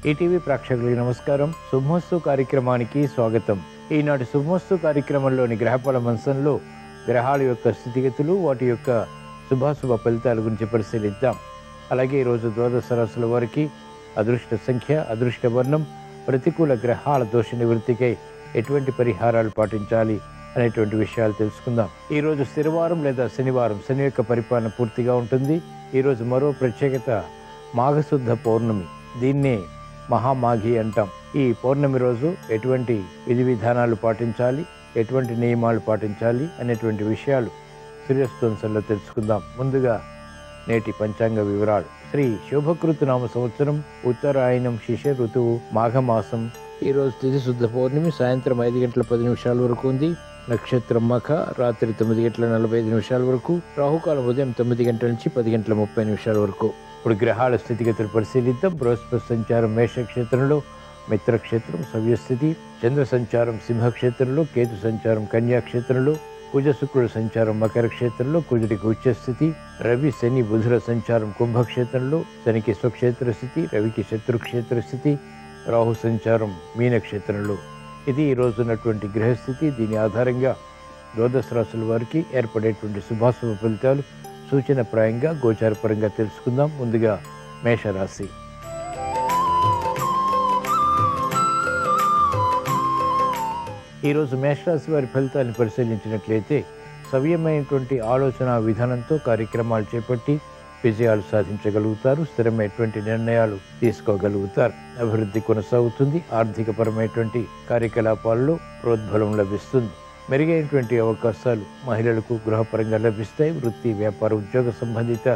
ETV ప్రేక్షకులకు నమస్కారం. శుభమస్తు కార్యక్రమానికి స్వాగతం. ఈనాటి శుభమస్తు కార్యక్రమంలోని గ్రహఫల మంచంలో గ్రహాల యొక్క స్థితిగతులు, వాటి యొక్క శుభాశుభ ఫలితాల గురించి పరిశీలిద్దాం. అలాగే ఈరోజు ద్వాదశ రాశుల వారికి అదృష్ట సంఖ్య, అదృష్ట వర్ణం, ప్రతికూల గ్రహాల దోష నివృత్తికై ఎటువంటి పరిహారాలు పాటించాలి అనేటువంటి విషయాలు తెలుసుకుందాం. ఈరోజు స్థిరవారం లేదా శనివారం, శని యొక్క పరిపాలన పూర్తిగా ఉంటుంది. ఈరోజు మరో ప్రత్యేకత మాఘశుద్ధ పౌర్ణమి. దీన్నే మహామాఘి అంటాం. ఈ పౌర్ణమి రోజు ఎటువంటి విధి విధానాలు పాటించాలి, ఎటువంటి నియమాలు పాటించాలి అనేటువంటి విషయాలు సూర్యస్తంభంలో తెలుసుకుందాం. ముందుగా నేటి పంచాంగ వివరాలు. శ్రీ శోభకృతు నామ సంవత్సరం, ఉత్తరాయణం, శిశిర ఋతువు, మాఘమాసం. ఈరోజు తిథి శుద్ధ పౌర్ణమి సాయంత్రం 5 గంటల 10 నిమిషాల వరకు ఉంది. నక్షత్రం మఖ, రాత్రి 9 గంటల 45 నిమిషాల వరకు. రాహుకాలం ఉదయం 9 గంటల నుంచి 10 గంటల 30 నిమిషాల వరకు. ఇప్పుడు గ్రహాల స్థితిగతులు పరిశీలిద్దాం. బృహస్పతి సంచారం మేషక్షేత్రంలో, మిత్రక్షేత్రం సవ్యస్థితి. చంద్ర సంచారం సింహక్షేత్రంలో, కేతు సంచారం కన్యాక్షేత్రంలో, కుజ శుక్రుల సంచారం మకర క్షేత్రంలో, కుజుడికి ఉచ్చస్థితి. రవి శని బుధుల సంచారం కుంభక్షేత్రంలో, శనికి స్వక్షేత్ర స్థితి, రవికి శత్రుక్షేత్ర స్థితి. రాహు సంచారం మీనక్షేత్రంలో. ఇది ఈ రోజు ఉన్నటువంటి గ్రహస్థితి. దీని ఆధారంగా ద్వాదశ రాశుల వారికి ఏర్పడేటువంటి శుభాశుభ ఫలితాలు సూచనప్రాయంగా గోచారపరంగా తెలుసుకుందాం. ముందుగా మేషరాశి. ఈరోజు మేషరాశి వారి ఫలితాన్ని పరిశీలించినట్లయితే సవ్యమైనటువంటి ఆలోచన విధానంతో కార్యక్రమాలు చేపట్టి విజయాలు సాధించగలుగుతారు. స్థిరమైనటువంటి నిర్ణయాలు తీసుకోగలుగుతారు. అభివృద్ధి కొనసాగుతుంది. ఆర్థికపరమైనటువంటి కార్యకలాపాల్లో ప్రోద్బలం లభిస్తుంది. మెరుగైనటువంటి అవకాశాలు మహిళలకు గృహపరంగా లభిస్తాయి. వృత్తి, వ్యాపార, ఉద్యోగ సంబంధిత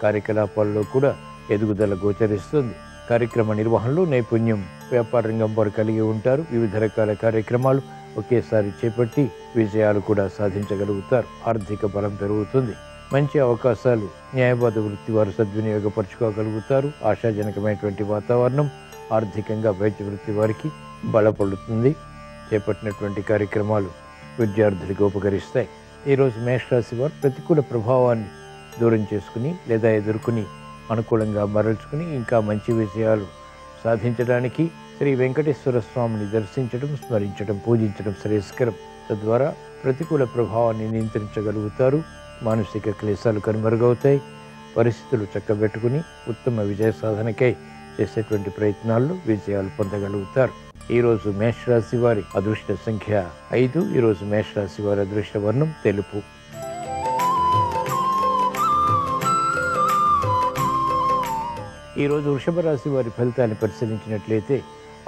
కార్యకలాపాల్లో కూడా ఎదుగుదల గోచరిస్తుంది. కార్యక్రమ నిర్వహణలో నైపుణ్యం వ్యాపార రంగం వారు కలిగి ఉంటారు. వివిధ రకాల కార్యక్రమాలు ఒకేసారి చేపట్టి విజయాలు కూడా సాధించగలుగుతారు. ఆర్థిక బలం పెరుగుతుంది. మంచి అవకాశాలు న్యాయవాద వృత్తి వారు సద్వినియోగపరచుకోగలుగుతారు. ఆశాజనకమైనటువంటి వాతావరణం ఆర్థికంగా వైద్య వృత్తి వారికి బలపడుతుంది. చేపట్టినటువంటి కార్యక్రమాలు విద్యార్థులకు ఉపకరిస్తాయి. ఈరోజు మేషరాశి వారు ప్రతికూల ప్రభావాన్ని దూరం చేసుకుని లేదా ఎదుర్కొని అనుకూలంగా మరల్చుకుని ఇంకా మంచి విజయాలు సాధించడానికి శ్రీ వెంకటేశ్వర స్వామిని దర్శించడం, స్మరించడం, పూజించడం శ్రేయస్కరం. తద్వారా ప్రతికూల ప్రభావాన్ని నియంత్రించగలుగుతారు. మానసిక క్లేశాలు కనుమరుగవుతాయి. పరిస్థితులు చక్కబెట్టుకుని ఉత్తమ విజయ సాధనకై చేసేటువంటి ప్రయత్నాల్లో విజయాలు పొందగలుగుతారు. ఈరోజు మేషరాశి వారి అదృష్ట సంఖ్య 5. ఈరోజు మేషరాశి వారి అదృష్ట వర్ణం తెలుపు. ఈరోజు వృషభ రాశి వారి ఫలితాన్ని పరిశీలించినట్లయితే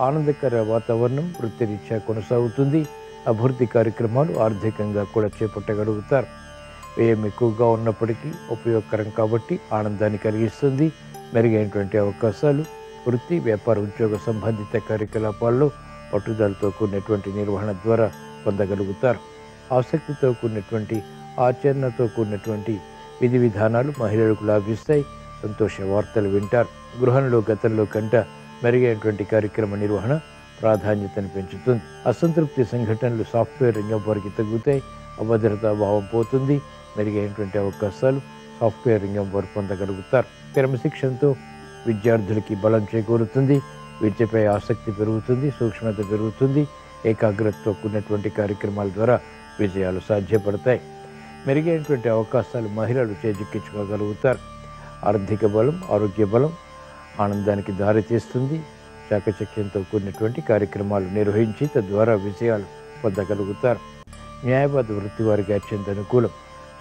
ఆనందకర వాతావరణం వృత్తిరీత్యా కొనసాగుతుంది. అభివృద్ధి కార్యక్రమాలు ఆర్థికంగా కూడా చేపట్టగలుగుతారు. వ్యయం ఎక్కువగా ఉన్నప్పటికీ ఉపయోగకరం కాబట్టి ఆనందాన్ని కలిగిస్తుంది. మెరుగైనటువంటి అవకాశాలు వృత్తి, వ్యాపార, ఉద్యోగ సంబంధిత కార్యకలాపాల్లో పట్టుదలతో కూడినటువంటి నిర్వహణ ద్వారా పొందగలుగుతారు. ఆసక్తితో కూడినటువంటి ఆచరణతో కూడినటువంటి విధి విధానాలు మహిళలకు లాభిస్తాయి. సంతోష వార్తలు వింటారు. గృహంలో గతంలో కంట మెరుగైనటువంటి కార్యక్రమ నిర్వహణ ప్రాధాన్యతను పెంచుతుంది. అసంతృప్తి సంఘటనలు సాఫ్ట్వేర్ రంగం వారికి తగ్గుతాయి. అభద్రతా భావం పోతుంది. మెరుగైనటువంటి అవకాశాలు సాఫ్ట్వేర్ రంగం వారు పొందగలుగుతారు. క్రమశిక్షణతో విద్యార్థులకి బలం చేకూరుతుంది. విద్యపై ఆసక్తి పెరుగుతుంది. సూక్ష్మత పెరుగుతుంది. ఏకాగ్రతతో కూడినటువంటి కార్యక్రమాల ద్వారా విజయాలు సాధ్యపడతాయి. మెరుగైనటువంటి అవకాశాలు మహిళలు చేజిక్కించుకోగలుగుతారు. ఆర్థిక బలం, ఆరోగ్య బలం ఆనందానికి దారితీస్తుంది. చాకచక్యంతో కూడినటువంటి కార్యక్రమాలు నిర్వహించి తద్వారా విజయాలు పొందగలుగుతారు. న్యాయవాద వృత్తి వారికి అత్యంత అనుకూలం.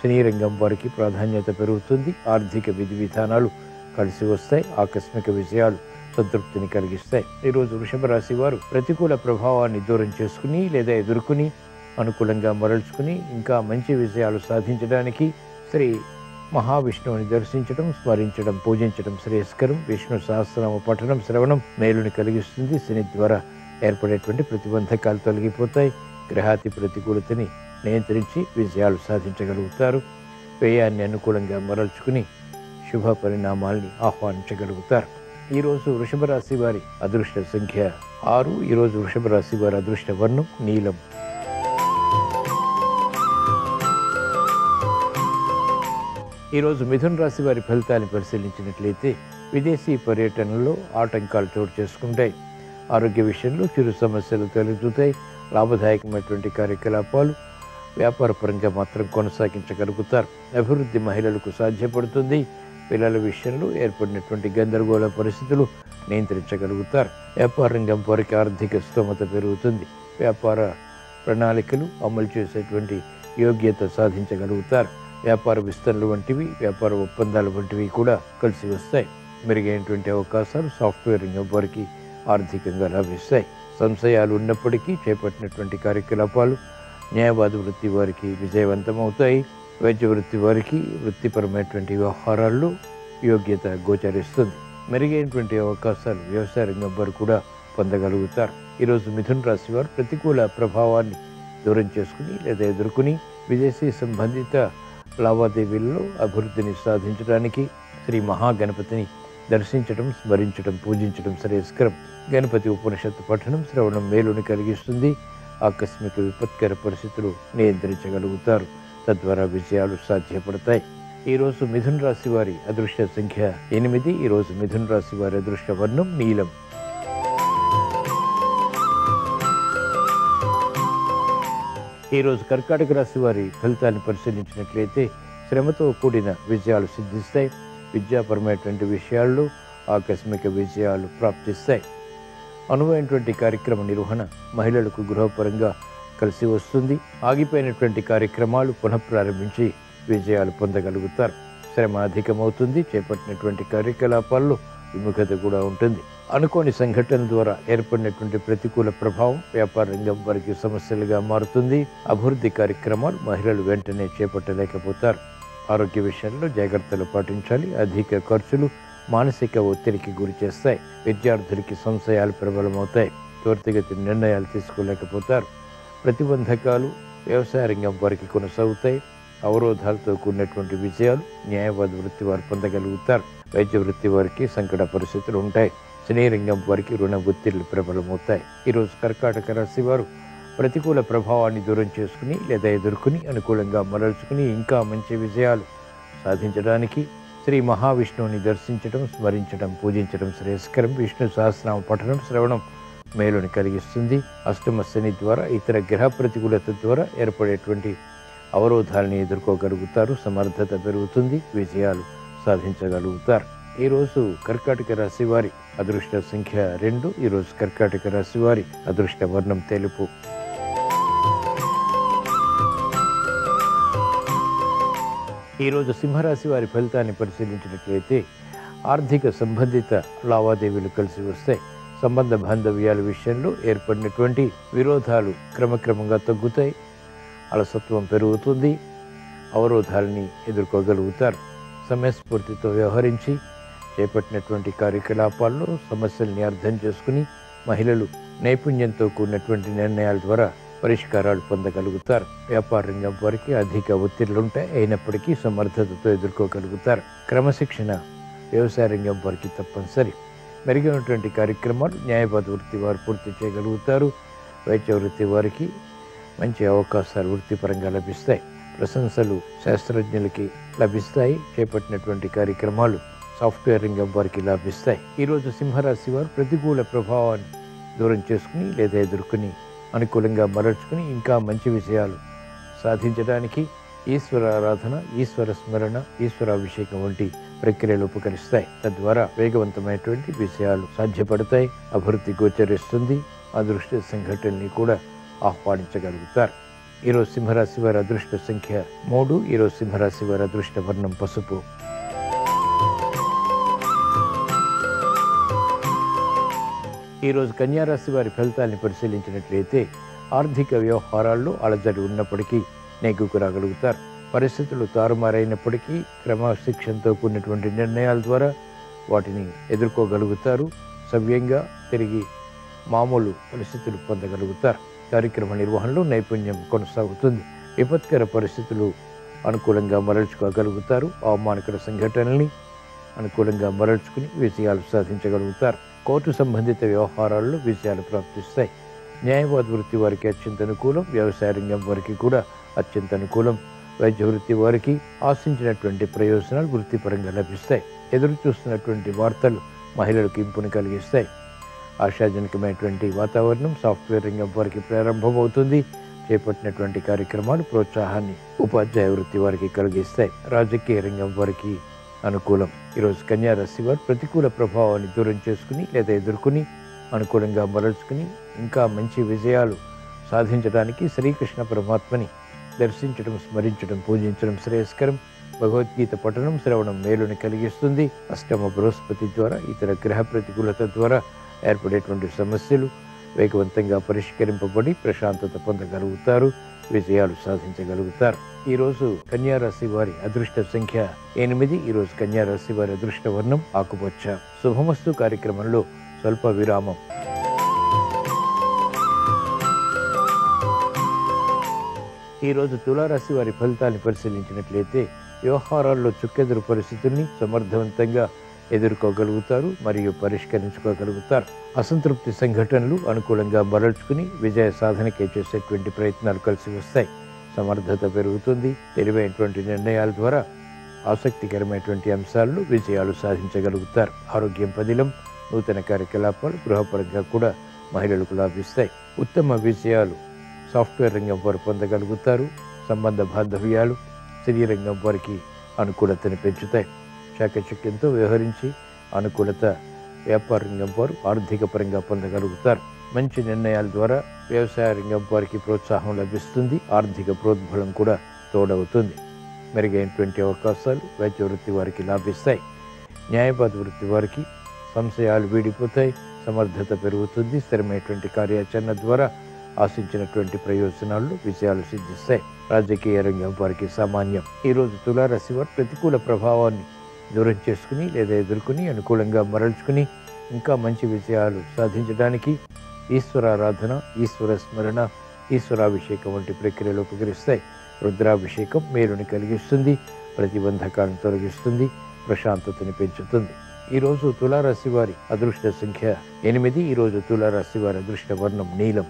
సినీ రంగం వారికి ప్రాధాన్యత పెరుగుతుంది. ఆర్థిక విధి విధానాలు కలిసి వస్తాయి. ఆకస్మిక విజయాలు సంతృప్తిని కలిగిస్తాయి. ఈరోజు వృషభ రాశి వారు ప్రతికూల ప్రభావాన్ని దూరం చేసుకుని లేదా ఎదుర్కొని అనుకూలంగా మరల్చుకుని ఇంకా మంచి విజయాలు సాధించడానికి శ్రీ మహావిష్ణువుని దర్శించడం, స్మరించడం, పూజించడం శ్రేయస్కరం. విష్ణు సహస్రనామ పఠనం, శ్రవణం మేలుని కలిగిస్తుంది. శని ద్వారా ఏర్పడేటువంటి ప్రతిబంధకాలు తొలగిపోతాయి. గ్రహాతి ప్రతికూలతని నియంత్రించి విజయాలు సాధించగలుగుతారు. వ్యయాన్ని అనుకూలంగా మరల్చుకుని శుభ పరిణామాల్ని ఆహ్వానించగలుగుతారు. ఈరోజు వృషభ రాశి వారి అదృష్ట సంఖ్య 6. ఈరోజు వృషభ రాశి వారి అదృష్ట వర్ణం నీలం. ఈరోజు మిథున రాశి వారి ఫలితాన్ని పరిశీలించినట్లయితే విదేశీ పర్యటనలో ఆటంకాలు చోటు చేసుకుంటాయి. ఆరోగ్య విషయంలో చిరు సమస్యలు తలెత్తుతాయి. లాభదాయకమైనటువంటి కార్యకలాపాలు వ్యాపారపరంగా మాత్రం కొనసాగించగలుగుతారు. అభివృద్ధి మహిళలకు సాధ్యపడుతుంది. పిల్లల విషయంలో ఏర్పడినటువంటి గందరగోళ పరిస్థితులు నియంత్రించగలుగుతారు. వ్యాపార రంగం వారికి ఆర్థిక స్తోమత పెరుగుతుంది. వ్యాపార ప్రణాళికలు అమలు చేసేటువంటి యోగ్యత సాధించగలుగుతారు. వ్యాపార విస్తరణలు వంటివి, వ్యాపార ఒప్పందాలు వంటివి కూడా కలిసి వస్తాయి. మెరుగైనటువంటి అవకాశాలు సాఫ్ట్వేర్ రంగం వారికి ఆర్థికంగా లభిస్తాయి. సంశయాలు ఉన్నప్పటికీ చేపట్టినటువంటి కార్యకలాపాలు న్యాయవాద వృత్తి వారికి విజయవంతమవుతాయి. వైద్య వృత్తి వారికి వృత్తిపరమైనటువంటి వ్యవహారాల్లో యోగ్యత గోచరిస్తుంది. మెరుగైనటువంటి అవకాశాలు వ్యవసాయ రంగం వారు కూడా పొందగలుగుతారు. ఈరోజు మిథున రాశి వారు ప్రతికూల ప్రభావాన్ని దూరం చేసుకుని లేదా ఎదుర్కొని విదేశీ సంబంధిత లావాదేవీల్లో అభివృద్ధిని సాధించడానికి శ్రీ మహాగణపతిని దర్శించడం, స్మరించడం, పూజించడం శ్రేయస్కరం. గణపతి ఉపనిషత్తు పఠనం శ్రవణం మేలుని కలిగిస్తుంది. ఆకస్మిక విపత్కర పరిస్థితులు నియంత్రించగలుగుతారు. తద్వారా విజయాలు సాధ్యపడతాయి. ఈరోజు మిథున రాశి వారి అదృష్ట సంఖ్య 8. ఈరోజు మిథున రాశి వారి అదృష్ట వర్ణం నీలం. ఈరోజు కర్కాటక రాశి వారి ఫలితాన్ని పరిశీలించినట్లయితే శ్రమతో కూడిన విజయాలు సిద్ధిస్తాయి. విద్యాపరమైనటువంటి విషయాల్లో ఆకస్మిక విజయాలు ప్రాప్తిస్తాయి. అనువైనటువంటి కార్యక్రమ నిర్వహణ మహిళలకు గృహపరంగా కలిసి వస్తుంది. ఆగిపోయినటువంటి కార్యక్రమాలు పునఃప్రారంభించి విజయాలు పొందగలుగుతారు. శ్రమ అధికమవుతుంది. చేపట్టినటువంటి కార్యకలాపాల్లో విముఖత కూడా ఉంటుంది. అనుకోని సంఘటన ద్వారా ఏర్పడినటువంటి ప్రతికూల ప్రభావం వ్యాపార రంగం వారికి సమస్యలుగా మారుతుంది. అభివృద్ధి కార్యక్రమాలు మహిళలు వెంటనే చేపట్టలేకపోతారు. ఆరోగ్య విషయంలో జాగ్రత్తలు పాటించాలి. అధిక ఖర్చులు మానసిక ఒత్తిడికి గురి చేస్తాయి. విద్యార్థులకి సంశయాలు ప్రబలమవుతాయి. త్వరితగతి నిర్ణయాలు తీసుకోలేకపోతారు. ప్రతిబంధకాలు వ్యవసాయ రంగం వారికి కొనసాగుతాయి. అవరోధాలతో కూడినటువంటి విజయాలు న్యాయవాద వృత్తి వారు పొందగలుగుతారు. వైద్య వృత్తి వారికి సంకట పరిస్థితులు ఉంటాయి. సినీ రంగం వారికి రుణ ఒత్తిళ్లు ప్రబలమవుతాయి. ఈరోజు కర్కాటక రాశి వారు ప్రతికూల ప్రభావాన్ని దూరం చేసుకుని లేదా ఎదుర్కొని అనుకూలంగా మరల్చుకుని ఇంకా మంచి విజయాలు సాధించడానికి శ్రీ మహావిష్ణువుని దర్శించడం, స్మరించడం, పూజించడం శ్రేయస్కరం. విష్ణు సహస్రనామ పఠనం శ్రవణం మేలుని కలిగిస్తుంది. అష్టమ శని ద్వారా ఇతర గ్రహ ప్రతికూలత ద్వారా ఏర్పడేటువంటి అవరోధాలని ఎదుర్కోగలుగుతారు. సమర్థత పెరుగుతుంది. విజయాలు సాధించగలుగుతారు. ఈరోజు కర్కాటక రాశి వారి అదృష్ట సంఖ్య 2. ఈరోజు కర్కాటక రాశి వారి అదృష్ట వర్ణం తెలుపు. ఈరోజు సింహరాశి వారి ఫలితాన్ని పరిశీలించినట్లయితే ఆర్థిక సంబంధిత లావాదేవీలు కలిసి వస్తాయి. సంబంధ బాంధవ్యాల విషయంలో ఏర్పడినటువంటి విరోధాలు క్రమక్రమంగా తగ్గుతాయి. అలసత్వం పెరుగుతుంది. అవరోధాలని ఎదుర్కోగలుగుతారు. సమయస్ఫూర్తితో వ్యవహరించి చేపట్టినటువంటి కార్యకలాపాల్లో సమస్యల్ని అర్థం చేసుకుని మహిళలు నైపుణ్యంతో కూడినటువంటి నిర్ణయాల ద్వారా పరిష్కారాలు పొందగలుగుతారు. వ్యాపార రంగం వారికి అధిక ఒత్తిళ్లుంటాయి. అయినప్పటికీ సమర్థతతో ఎదుర్కోగలుగుతారు. క్రమశిక్షణ వ్యవసాయ రంగం వారికి తప్పనిసరి. మెరుగైనటువంటి కార్యక్రమాలు న్యాయవాద వృత్తి వారు పూర్తి చేయగలుగుతారు. వైద్య వృత్తి వారికి మంచి అవకాశాలు వృత్తిపరంగా లభిస్తాయి. ప్రశంసలు శాస్త్రజ్ఞులకి లభిస్తాయి. చేపట్టినటువంటి కార్యక్రమాలు సాఫ్ట్వేర్ రంగం వారికి లభిస్తాయి. ఈరోజు సింహరాశి వారు ప్రతికూల ప్రభావాన్ని దూరం చేసుకుని లేదా ఎదుర్కొని అనుకూలంగా మరల్చుకుని ఇంకా మంచి విజయాలు సాధించడానికి ఈశ్వర ఆరాధన, ఈశ్వర స్మరణ, ఈశ్వరాభిషేకం వంటి ప్రక్రియలు ఉపకరిస్తాయి. తద్వారా వేగవంతమైనటువంటి విజయాలు సాధ్యపడతాయి. అభివృద్ధి గోచరిస్తుంది. అదృష్ట సంఘటనల్ని కూడా ఆహ్వానించగలుగుతారు. ఈరోజు సింహరాశి వారి అదృష్ట సంఖ్య 3. ఈరోజు సింహరాశి వారి అదృష్ట వర్ణం పసుపు. ఈరోజు కన్యారాశి వారి ఫలితాన్ని పరిశీలించినట్లయితే ఆర్థిక వ్యవహారాల్లో అలజడి ఉన్నప్పటికీ నెగ్గుకు రాగలుగుతారు. పరిస్థితులు తారుమారైనప్పటికీ క్రమశిక్షణతో కూడినటువంటి నిర్ణయాల ద్వారా వాటిని ఎదుర్కోగలుగుతారు. సవ్యంగా తిరిగి మామూలు పరిస్థితులు పొందగలుగుతారు. కార్యక్రమ నిర్వహణలో నైపుణ్యం కొనసాగుతుంది. విపత్కర పరిస్థితులు అనుకూలంగా మరల్చుకోగలుగుతారు. అవమానకర సంఘటనల్ని అనుకూలంగా మరల్చుకుని విజయాలు సాధించగలుగుతారు. కోర్టు సంబంధిత వ్యవహారాల్లో విజయాలు ప్రాప్తిస్తాయి. న్యాయవాద వృత్తి వారికి అత్యంత అనుకూలం. వ్యవసాయ రంగం వారికి కూడా అత్యంత అనుకూలం. వైద్య వృత్తి వారికి ఆశించినటువంటి ప్రయోజనాలు వృత్తిపరంగా లభిస్తాయి. ఎదురు చూస్తున్నటువంటి వార్తలు మహిళలకు ఇంపును కలిగిస్తాయి. ఆశాజనకమైనటువంటి వాతావరణం సాఫ్ట్వేర్ రంగం వారికి ప్రారంభమవుతుంది. చేపట్టినటువంటి కార్యక్రమాలు ప్రోత్సాహాన్ని ఉపాధ్యాయ వృత్తి వారికి కలిగిస్తాయి. రాజకీయ రంగం వారికి అనుకూలం. ఈరోజు కన్యా రాశి వారు ప్రతికూల ప్రభావాన్ని దూరం చేసుకుని లేదా ఎదుర్కొని అనుకూలంగా మరల్చుకుని ఇంకా మంచి విజయాలు సాధించడానికి శ్రీకృష్ణ పరమాత్మని దర్శించడం, స్మరించడం, పూజించడం శ్రేయస్కరం. భగవద్గీత పఠనం, శ్రవణం మేలుని కలిగిస్తుంది. అష్టమ బృహస్పతి ద్వారా ఇతర గ్రహ ప్రతికూలత ద్వారా ఏర్పడేటువంటి సమస్యలు వేగవంతంగా పరిష్కరింపబడి ప్రశాంతత పొందగలుగుతారు, విజయాలు సాధించగలుగుతారు. ఈరోజు కన్యా రాశి వారి అదృష్ట సంఖ్య 8. ఈరోజు కన్యా రాశి వారి అదృష్ట వర్ణం ఆకుపచ్చ. శుభమస్తు కార్యక్రమంలో స్వల్ప విరామం. ఈరోజు తులారాశి వారి ఫలితాన్ని పరిశీలించినట్లయితే వ్యవహారాల్లో చుక్కెదురు పరిస్థితుల్ని సమర్థవంతంగా ఎదుర్కోగలుగుతారు మరియు పరిష్కరించుకోగలుగుతారు. అసంతృప్తి సంఘటనలు అనుకూలంగా మరల్చుకుని విజయ సాధనకే చేసేటువంటి ప్రయత్నాలు కలిసి వస్తాయి. సమర్థత పెరుగుతుంది. తెలివైనటువంటి నిర్ణయాల ద్వారా ఆసక్తికరమైనటువంటి అంశాలను విజయాలు సాధించగలుగుతారు. ఆరోగ్యం పదిలం. నూతన కార్యకలాపాలు గృహపరంగా కూడా మహిళలకు లాభిస్తాయి. ఉత్తమ విజయాలు సాఫ్ట్వేర్ రంగం వారు పొందగలుగుతారు. సంబంధ బాంధవ్యాలు స్త్రీ రంగం వారికి అనుకూలతను పెంచుతాయి. చాకచక్యంతో వ్యవహరించి అనుకూలత వ్యాపార రంగం వారు ఆర్థిక పరంగా పొందగలుగుతారు. మంచి నిర్ణయాల ద్వారా వ్యవసాయ రంగం వారికి ప్రోత్సాహం లభిస్తుంది. ఆర్థిక ప్రోద్బలం కూడా తోడవుతుంది. మెరుగైనటువంటి అవకాశాలు వైద్య వృత్తి వారికి లాభిస్తాయి. న్యాయవాద వృత్తి వారికి సంశయాలు వీడిపోతాయి. సమర్థత పెరుగుతుంది. స్థిరమైనటువంటి కార్యాచరణ ద్వారా ఆశించినటువంటి ప్రయోజనాలు విజయాలు సిద్ధిస్తాయి. రాజకీయ రంగం వారికి సామాన్యం. ఈరోజు తులారాశి వారు ప్రతికూల ప్రభావాన్ని దూరం చేసుకుని లేదా ఎదుర్కొని అనుకూలంగా మరల్చుకుని ఇంకా మంచి విజయాలు సాధించడానికి ఈశ్వరారాధన, ఈశ్వర స్మరణ, ఈశ్వరాభిషేకం వంటి ప్రక్రియలు ఉపకరిస్తాయి. రుద్రాభిషేకం మేలుని కలిగిస్తుంది, ప్రతిబంధకాలను తొలగిస్తుంది, ప్రశాంతతని పెంచుతుంది. ఈరోజు తులారాశి వారి అదృష్ట సంఖ్య 8. ఈరోజు తులారాశి వారి అదృష్ట వర్ణం నీలం.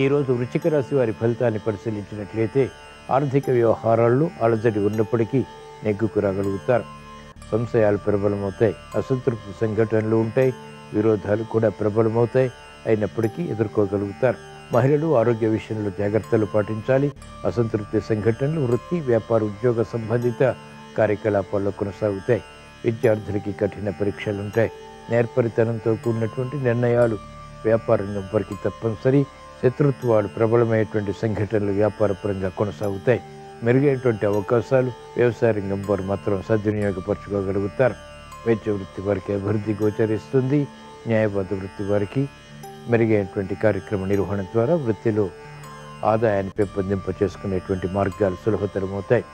ఈరోజు వృశ్చిక రాశి వారి ఫలితాన్ని పరిశీలించినట్లయితే ఆర్థిక వ్యవహారాల్లో అలజడి ఉన్నప్పటికీ నెగ్గుకు రాగలుగుతారు. సంశయాలు ప్రబలమవుతాయి. అసంతృప్తి సంఘటనలు ఉంటాయి. విరోధాలు కూడా ప్రబలమవుతాయి. అయినప్పటికీ ఎదుర్కోగలుగుతారు. మహిళలు ఆరోగ్య విషయంలో జాగ్రత్తలు పాటించాలి. అసంతృప్తి సంఘటనలు వృత్తి, వ్యాపార, ఉద్యోగ సంబంధిత కార్యకలాపాల్లో కొనసాగుతాయి. విద్యార్థులకి కఠిన పరీక్షలుంటాయి. నేర్పరితనంతో కూడినటువంటి నిర్ణయాలు వ్యాపార రంగం వారికి తప్పనిసరి. శత్రుత్వాలు ప్రబలమైనటువంటి సంఘటనలు వ్యాపారపరంగా కొనసాగుతాయి. మెరుగైనటువంటి అవకాశాలు వ్యవసాయ రంగం వారు మాత్రం సద్వినియోగపరచుకోగలుగుతారు. వైద్య వృత్తి వారికి అభివృద్ధి గోచరిస్తుంది. న్యాయవాద వృత్తి వారికి మెరుగైనటువంటి కార్యక్రమ నిర్వహణ ద్వారా వృత్తిలో ఆదాయాన్ని పెంపొందింప చేసుకునేటువంటి మార్గాలు సులభతరమవుతాయి.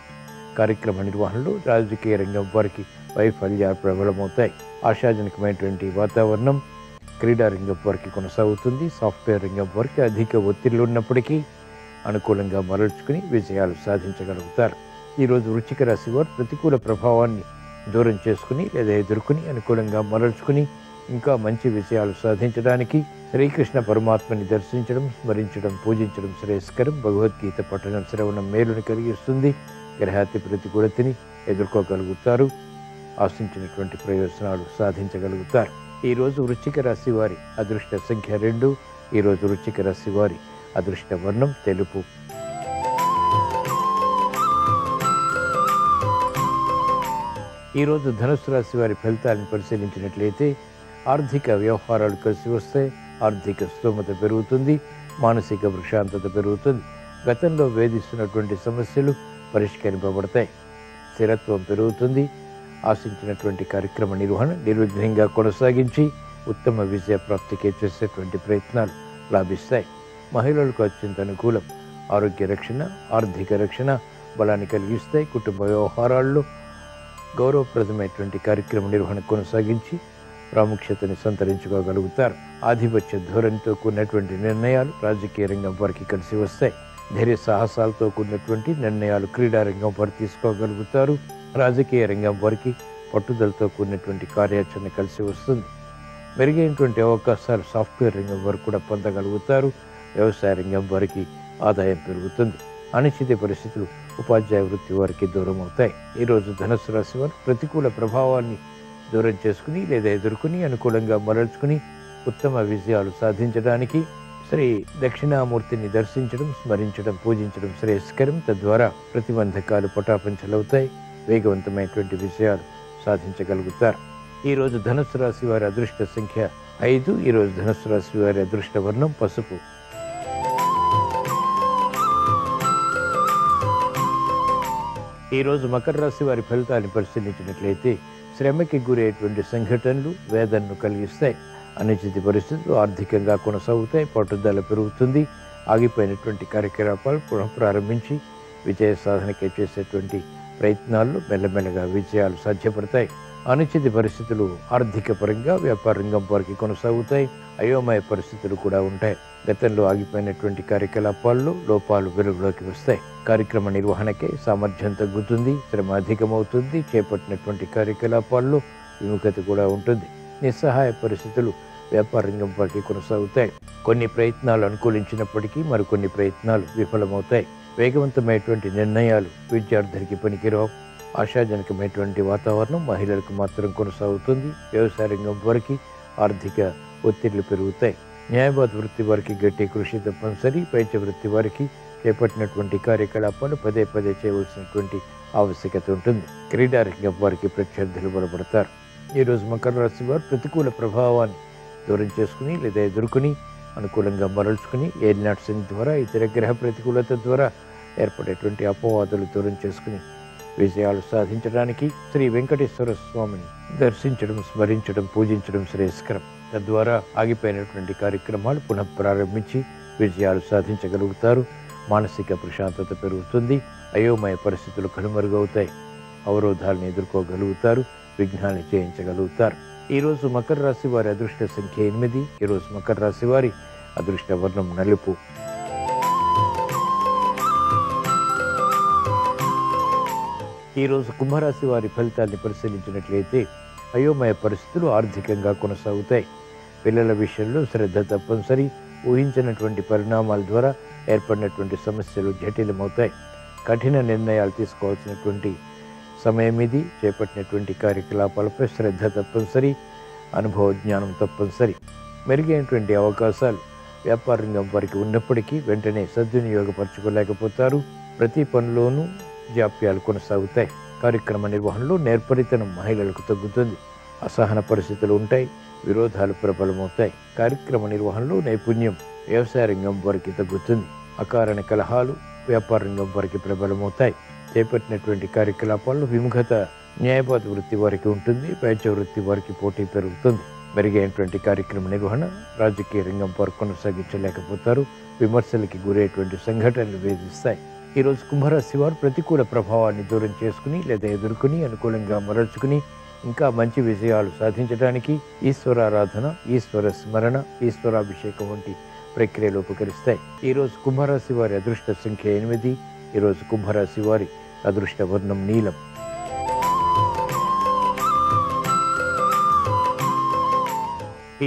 కార్యక్రమ నిర్వహణలో రాజకీయ రంగం వారికి వైఫల్యాలు ప్రబలమవుతాయి. ఆశాజనకమైనటువంటి వాతావరణం క్రీడా రంగం వారికి కొనసాగుతుంది. సాఫ్ట్వేర్ రంగం వారికి అధిక ఒత్తిళ్లు ఉన్నప్పటికీ అనుకూలంగా మరల్చుకుని విజయాలు సాధించగలుగుతారు. ఈరోజు వృశ్చిక రాశి వారు ప్రతికూల ప్రభావాన్ని దూరం చేసుకుని లేదా ఎదుర్కొని అనుకూలంగా మరల్చుకుని ఇంకా మంచి విజయాలు సాధించడానికి శ్రీకృష్ణ పరమాత్మని దర్శించడం, స్మరించడం, పూజించడం శ్రేయస్కరం. భగవద్గీత పఠనం, శ్రవణం మేలుని కలిగిస్తుంది. గ్రహాతి ప్రతికూలతని ఎదుర్కోగలుగుతారు. ఆశించినటువంటి ప్రయోజనాలు సాధించగలుగుతారు. ఈరోజు వృశ్చిక రాశి వారి అదృష్ట సంఖ్య 2. ఈరోజు వృశ్చిక రాశి వారి అదృష్ట వర్ణం తెలుపు. ఈరోజు ధనుస్సు రాశి వారి ఫలితాలను పరిశీలించినట్లయితే ఆర్థిక వ్యవహారాలు కలిసి వస్తాయి. ఆర్థిక స్తోమత పెరుగుతుంది. మానసిక ప్రశాంతత పెరుగుతుంది. గతంలో వేధిస్తున్నటువంటి సమస్యలు పరిష్కరింపబడతాయి. స్థిరత్వం పెరుగుతుంది. ఆశించినటువంటి కార్యక్రమ నిర్వహణ నిర్విఘ్నంగా కొనసాగించి ఉత్తమ విజయ ప్రాప్తికి చేసేటువంటి ప్రయత్నాలు లాభిస్తాయి. మహిళలకు అత్యంత అనుకూలం. ఆరోగ్య రక్షణ, ఆర్థిక రక్షణ బలాన్ని కలిగిస్తాయి. కుటుంబ వ్యవహారాల్లో గౌరవప్రదమైనటువంటి కార్యక్రమ నిర్వహణ కొనసాగించి ప్రాముఖ్యతని సంతరించుకోగలుగుతారు. ఆధిపత్య ధోరణితో కూడినటువంటి నిర్ణయాలు రాజకీయ రంగం వారికి కలిసి వస్తాయి. ధైర్య సాహసాలతో కూడినటువంటి నిర్ణయాలు క్రీడా రంగం వారు తీసుకోగలుగుతారు. రాజకీయ రంగం వారికి పట్టుదలతో కూడినటువంటి కార్యాచరణ కలిసి వస్తుంది. మెరుగైనటువంటి అవకాశాలు సాఫ్ట్వేర్ రంగం వారు కూడా పొందగలుగుతారు. వ్యవసాయ రంగం వారికి ఆదాయం పెరుగుతుంది. అనిశ్చిత పరిస్థితులు ఉపాధ్యాయ వృత్తి వారికి దూరం అవుతాయి. ఈరోజు ధనుస్సు రాశి వారు ప్రతికూల ప్రభావాన్ని దూరం చేసుకుని లేదా ఎదుర్కొని అనుకూలంగా మరల్చుకుని ఉత్తమ విజయాలు సాధించడానికి శ్రీ దక్షిణామూర్తిని దర్శించడం, స్మరించడం, పూజించడం శ్రేయస్కరం. తద్వారా ప్రతిబంధకాలు పటాపంచలవుతాయి. వేగవంతమైనటువంటి విజయాలు సాధించగలుగుతారు. ఈరోజు ధనుస్సు రాశి వారి అదృష్ట సంఖ్య 5. ఈరోజు ధనుస్సు రాశి వారి అదృష్ట వర్ణం పసుపు. ఈరోజు మకర రాశి వారి ఫలితాన్ని పరిశీలించినట్లయితే శ్రమకి గురయ్యేటువంటి సంఘటనలు వేదనను కలిగిస్తాయి. అనిశ్చిత పరిస్థితులు ఆర్థికంగా కొనసాగుతాయి. పట్టుదల పెరుగుతుంది. ఆగిపోయినటువంటి కార్యకలాపాలు పునఃప్రారంభించి విజయ సాధనకే చేసేటువంటి ప్రయత్నాల్లో మెల్లమెల్లగా విజయాలు సాధ్యపడతాయి. అనిశ్చిత పరిస్థితులు ఆర్థిక పరంగా వ్యాపార రంగం వారికి కొనసాగుతాయి. అయోమయ పరిస్థితులు కూడా ఉంటాయి. గతంలో ఆగిపోయినటువంటి కార్యకలాపాల్లో లోపాలు వెలుగులోకి వస్తాయి. కార్యక్రమ నిర్వహణకే సామర్థ్యం తగ్గుతుంది. శ్రమ అధికమవుతుంది. చేపట్టినటువంటి కార్యకలాపాల్లో విముఖత కూడా ఉంటుంది. నిస్సహాయ పరిస్థితులు వ్యాపార రంగం వారికి కొనసాగుతాయి. కొన్ని ప్రయత్నాలు అనుకూలించినప్పటికీ మరికొన్ని ప్రయత్నాలు విఫలమవుతాయి. వేగవంతమైనటువంటి నిర్ణయాలు విద్యార్థులకి పనికిరావు. ఆశాజనకమైనటువంటి వాతావరణం మహిళలకు మాత్రం కొనసాగుతుంది. వ్యవసాయ రంగం వారికి ఆర్థిక ఒత్తిళ్లు పెరుగుతాయి. న్యాయవాద వృత్తి వారికి గట్టి కృషి తప్పనిసరి. వైద్య వృత్తి వారికి చేపట్టినటువంటి కార్యకలాపాలు పదే పదే చేయవలసినటువంటి ఆవశ్యకత ఉంటుంది. క్రీడా రంగం వారికి ప్రత్యర్థులు బలపడతారు. ఈరోజు మకర రాశి వారు ప్రతికూల ప్రభావాన్ని దూరం చేసుకుని లేదా ఎదుర్కొని అనుకూలంగా మరల్చుకుని ఏలినాటి శని ద్వారా ఇతర గ్రహ ప్రతికూలత ద్వారా ఏర్పడేటువంటి అపవాదులు దూరం చేసుకుని విజయాలు సాధించడానికి శ్రీ వెంకటేశ్వర స్వామిని దర్శించడం, స్మరించడం, పూజించడం శ్రేయస్కరం. తద్వారా ఆగిపోయినటువంటి కార్యక్రమాలు పునఃప్రారంభించి విజయాలు సాధించగలుగుతారు. మానసిక ప్రశాంతత పెరుగుతుంది. అయోమయ పరిస్థితులు కనుమరుగవుతాయి. అవరోధాలను ఎదుర్కోగలుగుతారు. విఘ్నాన్ని జయించగలుగుతారు. ఈరోజు మకర రాశి వారి అదృష్ట సంఖ్య 8. ఈరోజు మకర రాశి వారి అదృష్ట వర్ణం నలుపు. ఈరోజు కుంభరాశి వారి ఫలితాన్ని పరిశీలించినట్లయితే అయోమయ పరిస్థితులు ఆర్థికంగా కొనసాగుతాయి. పిల్లల విషయంలో శ్రద్ధ తప్పనిసరి. ఊహించినటువంటి పరిణామాల ద్వారా ఏర్పడినటువంటి సమస్యలు జటిలమవుతాయి. కఠిన నిర్ణయాలు తీసుకోవాల్సినటువంటి సమయం ఇది. చేపట్టినటువంటి కార్యకలాపాలపై శ్రద్ధ తప్పనిసరి. అనుభవ జ్ఞానం తప్పనిసరి. మెరుగైనటువంటి అవకాశాలు వ్యాపార రంగం వారికి ఉన్నప్పటికీ వెంటనే సద్వినియోగపరచుకోలేకపోతారు. ప్రతి పనిలోనూ జాప్యాలు కొనసాగుతాయి. కార్యక్రమ నిర్వహణలో నేర్పరితనం మహిళలకు తగ్గుతుంది. అసహన పరిస్థితులు ఉంటాయి. విరోధాలు ప్రబలమవుతాయి. కార్యక్రమ నిర్వహణలో నైపుణ్యం వ్యవసాయ రంగం వారికి తగ్గుతుంది. అకారణ కలహాలు వ్యాపార రంగం వారికి ప్రబలమవుతాయి. చేపట్టినటువంటి కార్యకలాపాల్లో విముఖత న్యాయవాద వృత్తి వారికి ఉంటుంది. వైద్య వృత్తి వారికి పోటీ పెరుగుతుంది. మెరుగైనటువంటి కార్యక్రమ నిర్వహణ రాజకీయ రంగం వారు కొనసాగించలేకపోతారు. విమర్శలకి గురయ్యేటువంటి సంఘటనలు వేధిస్తాయి. ఈరోజు కుంభరాశి వారు ప్రతికూల ప్రభావాన్ని దూరం చేసుకుని లేదా ఎదుర్కొని అనుకూలంగా మరల్చుకుని ఇంకా మంచి విజయాలు సాధించడానికి ఈశ్వరారాధన, ఈశ్వర స్మరణ, ఈశ్వరాభిషేకం వంటి ప్రక్రియలు ఉపకరిస్తాయి. ఈరోజు కుంభరాశి వారి అదృష్ట సంఖ్య 8. ఈరోజు కుంభరాశి వారి అదృష్ట వర్ణం నీలం.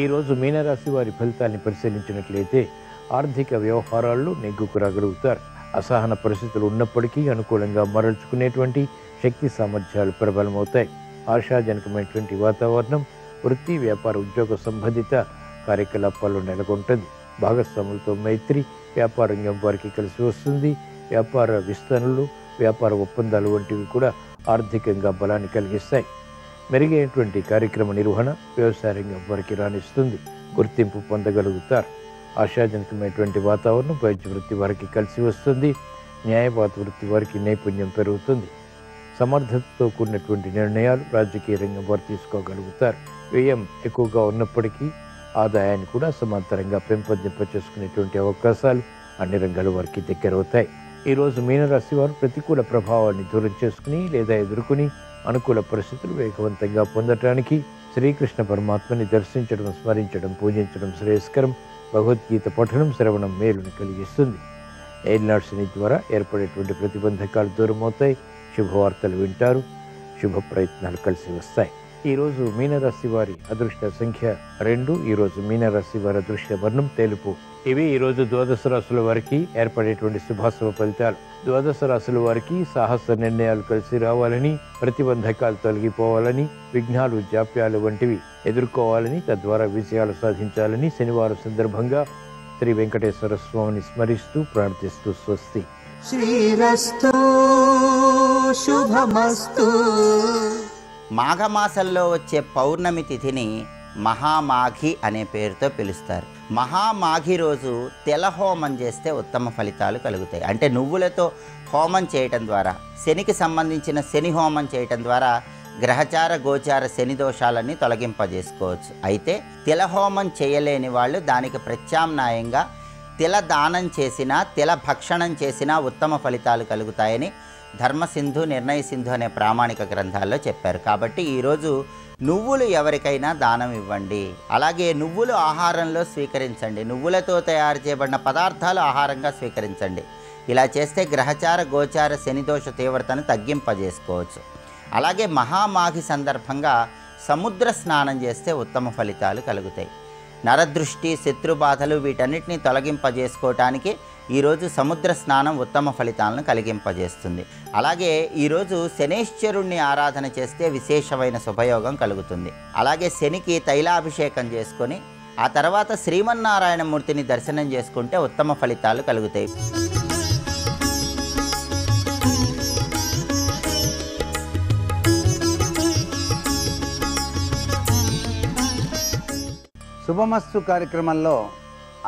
ఈరోజు మీనరాశి వారి ఫలితాన్ని పరిశీలించినట్లయితే ఆర్థిక వ్యవహారాల్లో నెగ్గుకు రాగలుగుతారు. అసహన పరిస్థితులు ఉన్నప్పటికీ అనుకూలంగా మరల్చుకునేటువంటి శక్తి సామర్థ్యాలు ప్రబలమవుతాయి. ఆశాజనకమైనటువంటి వాతావరణం వృత్తి, వ్యాపార, ఉద్యోగ సంబంధిత కార్యకలాపాల్లో నెలకొంటుంది. భాగస్వాములతో మైత్రి వ్యాపార రంగం వారికి కలిసి వస్తుంది. వ్యాపార విస్తరణలు, వ్యాపార ఒప్పందాలు వంటివి కూడా ఆర్థికంగా బలాన్ని కలిగిస్తాయి. మెరుగైనటువంటి కార్యక్రమ నిర్వహణ వ్యవసాయ రంగం వారికి రాణిస్తుంది. గుర్తింపు పొందగలుగుతారు. ఆశాజనకమైనటువంటి వాతావరణం వైద్య వృత్తి వారికి కలిసి వస్తుంది. న్యాయవాద వృత్తి వారికి నైపుణ్యం పెరుగుతుంది. సమర్థతతో కూడినటువంటి నిర్ణయాలు రాజకీయ రంగం వారు తీసుకోగలుగుతారు. వ్యయం ఎక్కువగా ఉన్నప్పటికీ ఆదాయాన్ని కూడా సమాంతరంగా పెంపొందింప చేసుకునేటువంటి అవకాశాలు అన్ని రంగాల వారికి దగ్గరవుతాయి. ఈరోజు మీనరాశి వారు ప్రతికూల ప్రభావాన్ని దూరం చేసుకుని లేదా ఎదుర్కొని అనుకూల పరిస్థితులు వేగవంతంగా పొందటానికి శ్రీకృష్ణ పరమాత్మని దర్శించడం, స్మరించడం, పూజించడం శ్రేయస్కరం. భగవద్గీత పఠనం, శ్రవణం మేలుని కలిగిస్తుంది. ఏలినాటి శని ద్వారా ఏర్పడేటువంటి ప్రతిబంధకాలు దూరం అవుతాయి. శుభవార్తలు వింటారు. శుభ ప్రయత్నాలు కలిసి వస్తాయి. ఈరోజు మీనరాశి వారి అదృష్ట సంఖ్య 2. ఈరోజు మీనరాశి వారి అదృష్ట వర్ణం తెలుపు. ఇవి ఈరోజు ద్వాదశ రాశుల వారికి ఏర్పడేటువంటి శుభాశుభ ఫలితాలు. ద్వాదశ రాశుల వారికి సాహస నిర్ణయాలు కలిసి రావాలని, ప్రతిబంధకాలు తొలగిపోవాలని, విఘ్నాలు జాప్యాలు వంటివి ఎదుర్కోవాలని, తద్వారా విజయాలు సాధించాలని శనివారం సందర్భంగా శ్రీ వెంకటేశ్వర స్వామిని స్మరిస్తూ ప్రార్థిస్తూ స్వస్తి. శ్రీరస్తు శుభమస్తు. మాఘమాసంలో వచ్చే పౌర్ణమి తిథిని మహామాఘి అనే పేరుతో పిలుస్తారు. మహామాఘి రోజు తెల హోమం చేస్తే ఉత్తమ ఫలితాలు కలుగుతాయి. అంటే నువ్వులతో హోమం చేయటం ద్వారా, శనికి సంబంధించిన శని హోమం చేయటం ద్వారా గ్రహచార గోచార శని దోషాలన్నీ తొలగింపజేసుకోవచ్చు. అయితే తిల హోమం చేయలేని వాళ్ళు దానికి ప్రత్యామ్నాయంగా తిల దానం చేసినా, తిల భక్షణం చేసినా ఉత్తమ ఫలితాలు కలుగుతాయని ధర్మసింధు, నిర్ణయ సింధు అనే ప్రామాణిక గ్రంథాల్లో చెప్పారు. కాబట్టి ఈరోజు నువ్వులు ఎవరికైనా దానం ఇవ్వండి. అలాగే నువ్వులు ఆహారంలో స్వీకరించండి. నువ్వులతో తయారు చేయబడిన పదార్థాలు ఆహారంగా స్వీకరించండి. ఇలా చేస్తే గ్రహచార గోచార శనిదోష తీవ్రతను తగ్గింపజేసుకోవచ్చు. అలాగే మహామాఘి సందర్భంగా సముద్ర స్నానం చేస్తే ఉత్తమ ఫలితాలు కలుగుతాయి. నరదృష్టి, శత్రుబాధలు వీటన్నిటిని తొలగింపజేసుకోవటానికి ఈరోజు సముద్ర స్నానం ఉత్తమ ఫలితాలను కలిగింపజేస్తుంది. అలాగే ఈరోజు శనేశ్వరుణ్ణి ఆరాధన చేస్తే విశేషమైన శుభయోగం కలుగుతుంది. అలాగే శనికి తైలాభిషేకం చేసుకొని ఆ తర్వాత శ్రీమన్నారాయణమూర్తిని దర్శనం చేసుకుంటే ఉత్తమ ఫలితాలు కలుగుతాయి. శుభమస్తు కార్యక్రమంలో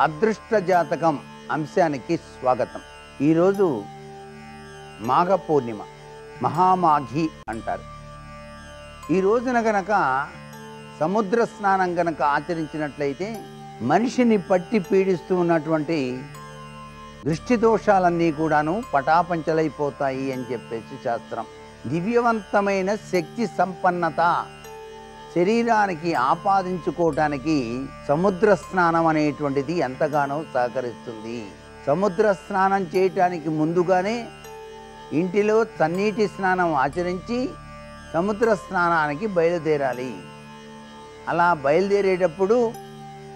అదృష్ట జాతకం అంశానికి స్వాగతం. ఈరోజు మాఘ పూర్ణిమ, మహామాఘి అంటారు. ఈ రోజున గనక సముద్ర స్నానం గనక ఆచరించినట్లయితే మనిషిని పట్టి పీడిస్తూ ఉన్నటువంటి దృష్టి దోషాలన్నీ కూడాను పటాపంచలైపోతాయి అని చెప్పేసి శాస్త్రం. దివ్యవంతమైన శక్తి సంపన్నత శరీరానికి ఆపాదించుకోవటానికి సముద్ర స్నానం అనేటువంటిది ఎంతగానో సహకరిస్తుంది. సముద్ర స్నానం చేయటానికి ముందుగానే ఇంటిలో చన్నీటి స్నానం ఆచరించి సముద్ర స్నానానికి బయలుదేరాలి. అలా బయలుదేరేటప్పుడు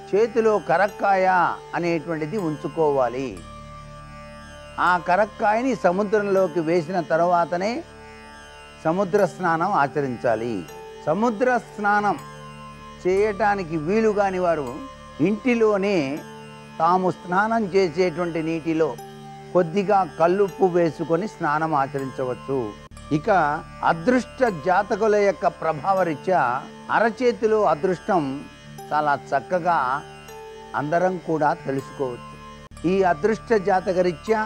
చేతిలో కరక్కాయ అనేటువంటిది ఉంచుకోవాలి. ఆ కరక్కాయని సముద్రంలోకి వేసిన తర్వాతనే సముద్ర స్నానం ఆచరించాలి. సముద్ర స్నానం చేయటానికి వీలు కాని వారు ఇంటిలోనే తాము స్నానం చేసేటువంటి నీటిలో కొద్దిగా కల్లుప్పు వేసుకొని స్నానం ఆచరించవచ్చు. ఇక అదృష్ట జాతకుల యొక్క ప్రభావరీత్యా అరచేతిలో అదృష్టం చాలా చక్కగా అందరం కూడా తెలుసుకోవచ్చు. ఈ అదృష్ట జాతకరీత్యా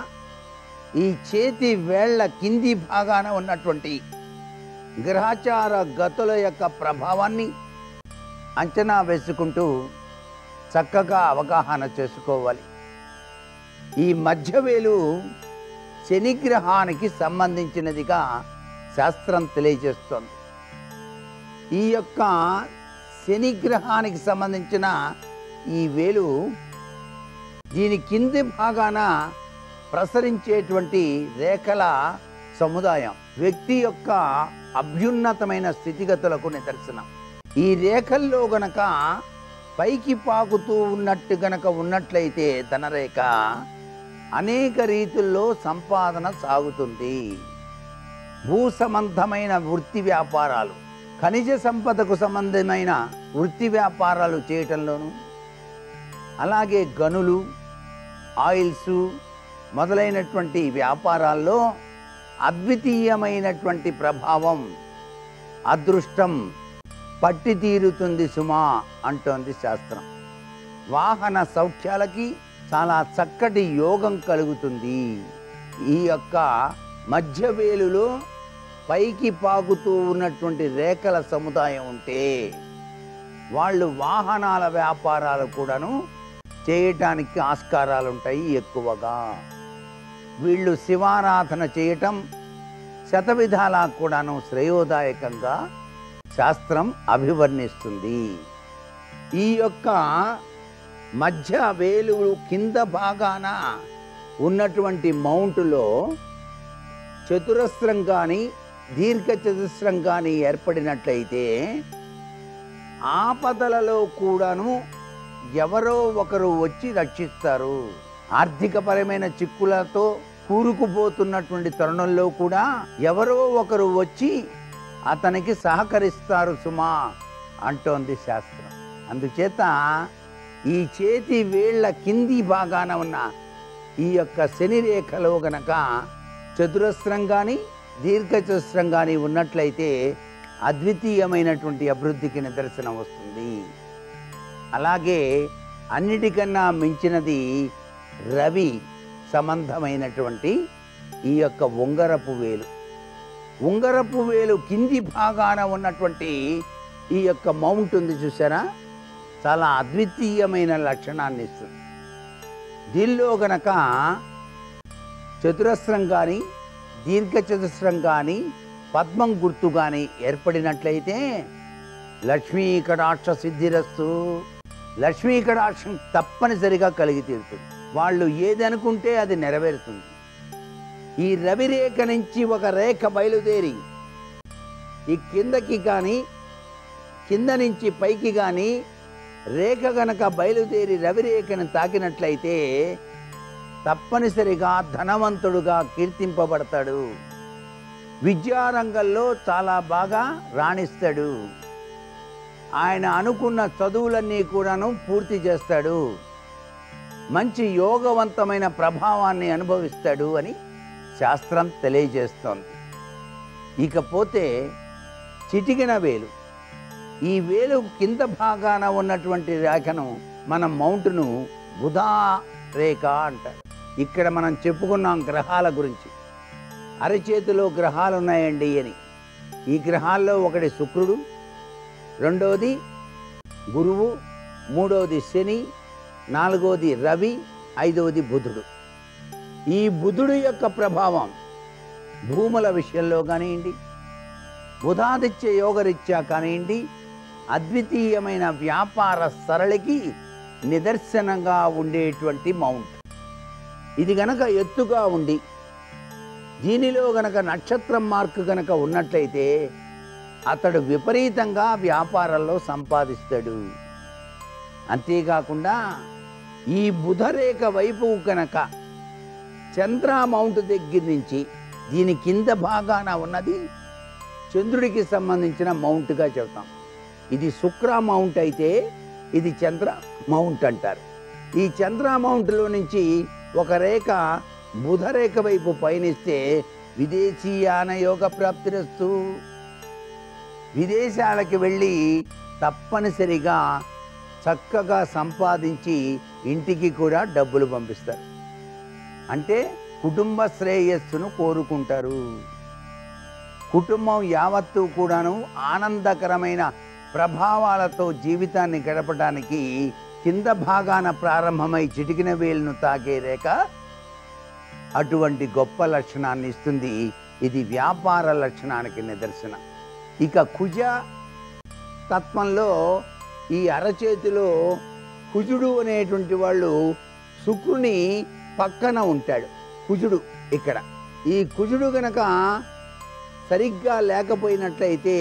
ఈ చేతి వేళ్ల కింది భాగాన ఉన్నటువంటి గ్రహచార గతుల యొక్క ప్రభావాన్ని అంచనా వేసుకుంటూ చక్కగా అవగాహన చేసుకోవాలి. ఈ మధ్యవేలు శనిగ్రహానికి సంబంధించినదిగా శాస్త్రం తెలియజేస్తోంది. ఈ యొక్క శనిగ్రహానికి సంబంధించిన ఈ వేలు దీని కింది భాగాన ప్రసరించేటువంటి రేఖల సముదాయం వ్యక్తి యొక్క అభ్యున్నతమైన స్థితిగతులకు నిదర్శనం. ఈ రేఖల్లో గనక పైకి పాకుతూ ఉన్నట్టు గనక ఉన్నట్లయితే ధనరేఖ అనేక రీతుల్లో సంపాదన సాగుతుంది. భూ సంబంధమైన వృత్తి వ్యాపారాలు, ఖనిజ సంపదకు సంబంధమైన వృత్తి వ్యాపారాలు చేయటంలోను, అలాగే గనులు, ఆయిల్స్ మొదలైనటువంటి వ్యాపారాల్లో అద్వితీయమైనటువంటి ప్రభావం, అదృష్టం పట్టి తీరుతుంది సుమా అంటోంది శాస్త్రం. వాహన సౌఖ్యాలకి చాలా చక్కటి యోగం కలుగుతుంది. ఈ యొక్క మధ్యవేలులో పైకి పాకుతూ ఉన్నటువంటి రేఖల సముదాయం ఉంటే వాళ్ళు వాహనాల వ్యాపారాలు కూడాను చేయటానికి ఆస్కారాలు ఉంటాయి ఎక్కువగా. వీళ్ళు శివారాధన చేయటం శతవిధాలా కూడాను శ్రేయోదాయకంగా శాస్త్రం అభివర్ణిస్తుంది. ఈ యొక్క మధ్య వేలు కింద భాగాన ఉన్నటువంటి మౌంటులో చతురస్రం కానీ దీర్ఘ చతురస్రం కానీ ఏర్పడినట్లయితే ఆపదలలో కూడాను ఎవరో ఒకరు వచ్చి రక్షిస్తారు. ఆర్థికపరమైన చిక్కులతో కూరుకుపోతున్నటువంటి తరుణంలో కూడా ఎవరో ఒకరు వచ్చి అతనికి సహకరిస్తారు సుమా అంటోంది శాస్త్రం. అందుచేత ఈ చేతి వేళ్ల కింది భాగాన ఉన్న ఈ యొక్క శని రేఖలో గనక చతురస్రం కానీ దీర్ఘచతురస్రం కానీ ఉన్నట్లయితే అద్వితీయమైనటువంటి అభివృద్ధికి నిదర్శనం వస్తుంది. అలాగే అన్నిటికన్నా మించినది రవి సంబంధమైనటువంటి ఈ యొక్క ఉంగరపు వేలు. ఉంగరపు వేలు కింది భాగాన ఉన్నటువంటి ఈ యొక్క మౌంట్ ఉంది చూసారా, చాలా అద్వితీయమైన లక్షణాన్ని ఇస్తుంది. దీనిలో గనక చతురస్రం కానీ దీర్ఘచతురస్రం కానీ పద్మం గుర్తు కానీ ఏర్పడినట్లయితే లక్ష్మీ కటాక్ష సిద్ధిరస్తు, లక్ష్మీ కటాక్షం తప్పనిసరిగా కలిగి తీరుతుంది. వాళ్ళు ఏది అనుకుంటే అది నెరవేరుతుంది. ఈ రవి రేఖ నుంచి ఒక రేఖ బయలుదేరి ఈ కిందకి కానీ కింద నుంచి పైకి కానీ రేఖ గనక బయలుదేరి రవి రేఖను తాకినట్లయితే తప్పనిసరిగా ధనవంతుడుగా కీర్తింపబడతాడు. విద్యారంగంలో చాలా బాగా రాణిస్తాడు. ఆయన అనుకున్న చదువులన్నీ కూడాను పూర్తి చేస్తాడు. మంచి యోగవంతమైన ప్రభావాన్ని అనుభవిస్తాడు అని శాస్త్రం తెలియజేస్తోంది. ఇకపోతే చిటికిన వేలు, ఈ వేలు కింద భాగాన ఉన్నటువంటి రేఖను మనం మౌంట్ను బుధా రేఖ అంటారు. ఇక్కడ మనం చెప్పుకున్నాం గ్రహాల గురించి. అరచేతిలో గ్రహాలు ఉన్నాయండి అని. ఈ గ్రహాల్లో ఒకటి శుక్రుడు, రెండవది గురువు, మూడవది శని, నాలుగవది రవి, ఐదవది బుధుడు. ఈ బుధుడు యొక్క ప్రభావం భూముల విషయంలో కానివ్వండి, బుధాదిత్య యోగరీత్యా కానివ్వండి, అద్వితీయమైన వ్యాపార సరళికి నిదర్శనంగా ఉండేటువంటి మౌంట్. ఇది గనక ఎత్తుగా ఉండి దీనిలో గనక నక్షత్రం మార్కు గనక ఉన్నట్లయితే అతడు విపరీతంగా వ్యాపారంలో సంపాదిస్తాడు. అంతేకాకుండా ఈ బుధరేఖ వైపు కనుక చంద్ర మౌంట్ దగ్గర నుంచి దీని కింద భాగాన ఉన్నది చంద్రుడికి సంబంధించిన మౌంట్గా చెబుతాం. ఇది శుక్ర మౌంట్ అయితే ఇది చంద్ర మౌంట్ అంటారు. ఈ చంద్ర మౌంట్లో నుంచి ఒక రేఖ బుధరేఖ వైపు పయనిస్తే విదేశీయాన యోగ ప్రాప్తిరస్తు, విదేశాలకు వెళ్ళి తప్పనిసరిగా చక్కగా సంపాదించి ఇంటికి కూడా డబ్బులు పంపిస్తారు. అంటే కుటుంబ శ్రేయస్సును కోరుకుంటారు. కుటుంబం యావత్తు కూడాను ఆనందకరమైన ప్రభావాలతో జీవితాన్ని గడపడానికి కింద భాగాన ప్రారంభమై చిటికిన వేలును తాకే రేఖ అటువంటి గొప్ప లక్షణాన్ని ఇస్తుంది. ఇది వ్యాపార లక్షణానికి నిదర్శనం. ఇక కుజ తత్వంలో ఈ అరచేతిలో కుజుడు అనేటువంటి వాళ్ళు శుక్రుని పక్కన ఉంటాడు. కుజుడు ఇక్కడ ఈ కుజుడు గనక సరిగ్గా లేకపోయినట్లయితే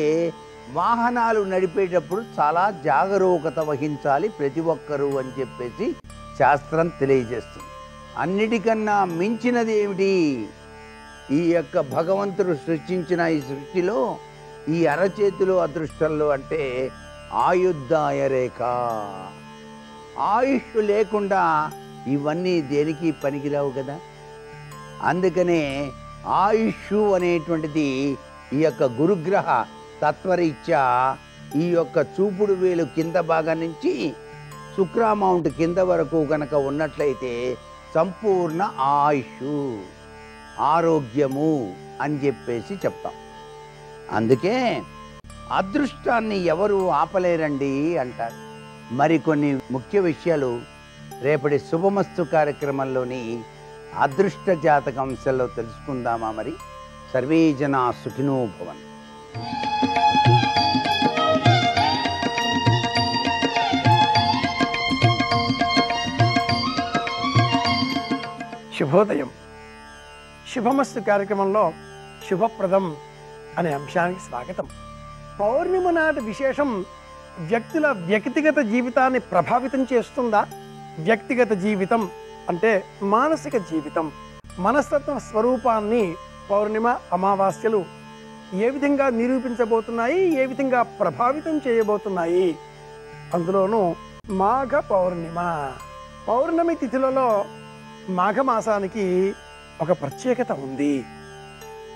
వాహనాలు నడిపేటప్పుడు చాలా జాగరూకత వహించాలి ప్రతి ఒక్కరూ అని చెప్పేసి శాస్త్రం తెలియజేస్తుంది. అన్నిటికన్నా మించినది ఏమిటి? ఈ యొక్క భగవంతుడు సృష్టించిన ఈ సృష్టిలో ఈ అరచేతిలో అదృష్టంలో అంటే ఆయుద్ధాయ రేఖ. ఆయుష్ లేకుండా ఇవన్నీ దేనికి పనికిరావు కదా. అందుకనే ఆయుష్ అనేటువంటిది ఈ యొక్క గురుగ్రహ తత్వరీత్యా ఈ యొక్క చూపుడు వేలు కింద భాగం నుంచి శుక్ర మౌంట్ కింద వరకు కనుక ఉన్నట్లయితే సంపూర్ణ ఆయుష్, ఆరోగ్యము అని చెప్పేసి చెప్తాం. అందుకే అదృష్టాన్ని ఎవరు ఆపలేరండి అంటారు. మరికొన్ని ముఖ్య విషయాలు రేపటి శుభమస్తు కార్యక్రమంలోని అదృష్ట జాతక అంశాల్లో తెలుసుకుందామా? మరి సర్వే జనా సుఖినో భవంతు. శుభోదయం. శుభమస్తు కార్యక్రమంలో శుభప్రదం అనే అంశానికి స్వాగతం. పౌర్ణిమ నాటి విశేషం వ్యక్తుల వ్యక్తిగత జీవితాన్ని ప్రభావితం చేస్తుందా? వ్యక్తిగత జీవితం అంటే మానసిక జీవితం, మనస్తత్వ స్వరూపాన్ని పౌర్ణిమ అమావాస్యలు ఏ విధంగా నిరూపించబోతున్నాయి, ఏ విధంగా ప్రభావితం చేయబోతున్నాయి? అందులోనూ మాఘ పౌర్ణిమ. పౌర్ణమి తిథులలో మాఘమాసానికి ఒక ప్రత్యేకత ఉంది.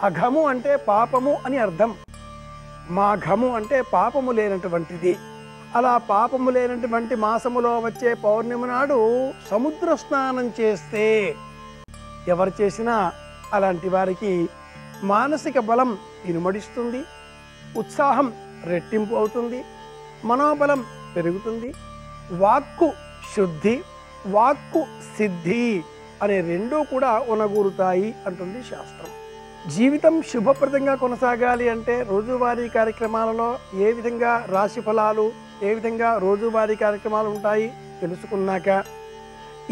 అఘము అంటే పాపము అని అర్థం, మాఘము అంటే పాపము లేనటువంటిది. అలా పాపము లేనటువంటి మాసములో వచ్చే పౌర్ణమి నాడు సముద్ర స్నానం చేస్తే ఎవరు చేసినా అలాంటి వారికి మానసిక బలం ఇనుమడిస్తుంది, ఉత్సాహం రెట్టింపు అవుతుంది, మనోబలం పెరుగుతుంది, వాక్కు శుద్ధి, వాక్కు సిద్ధి అనే రెండూ కూడా ఉనగూరుతాయి అంటుంది శాస్త్రం. జీవితం శుభప్రదంగా కొనసాగాలి అంటే రోజువారీ కార్యక్రమాలలో ఏ విధంగా రాశి ఫలాలు, ఏ విధంగా రోజువారీ కార్యక్రమాలు ఉంటాయి తెలుసుకున్నాక,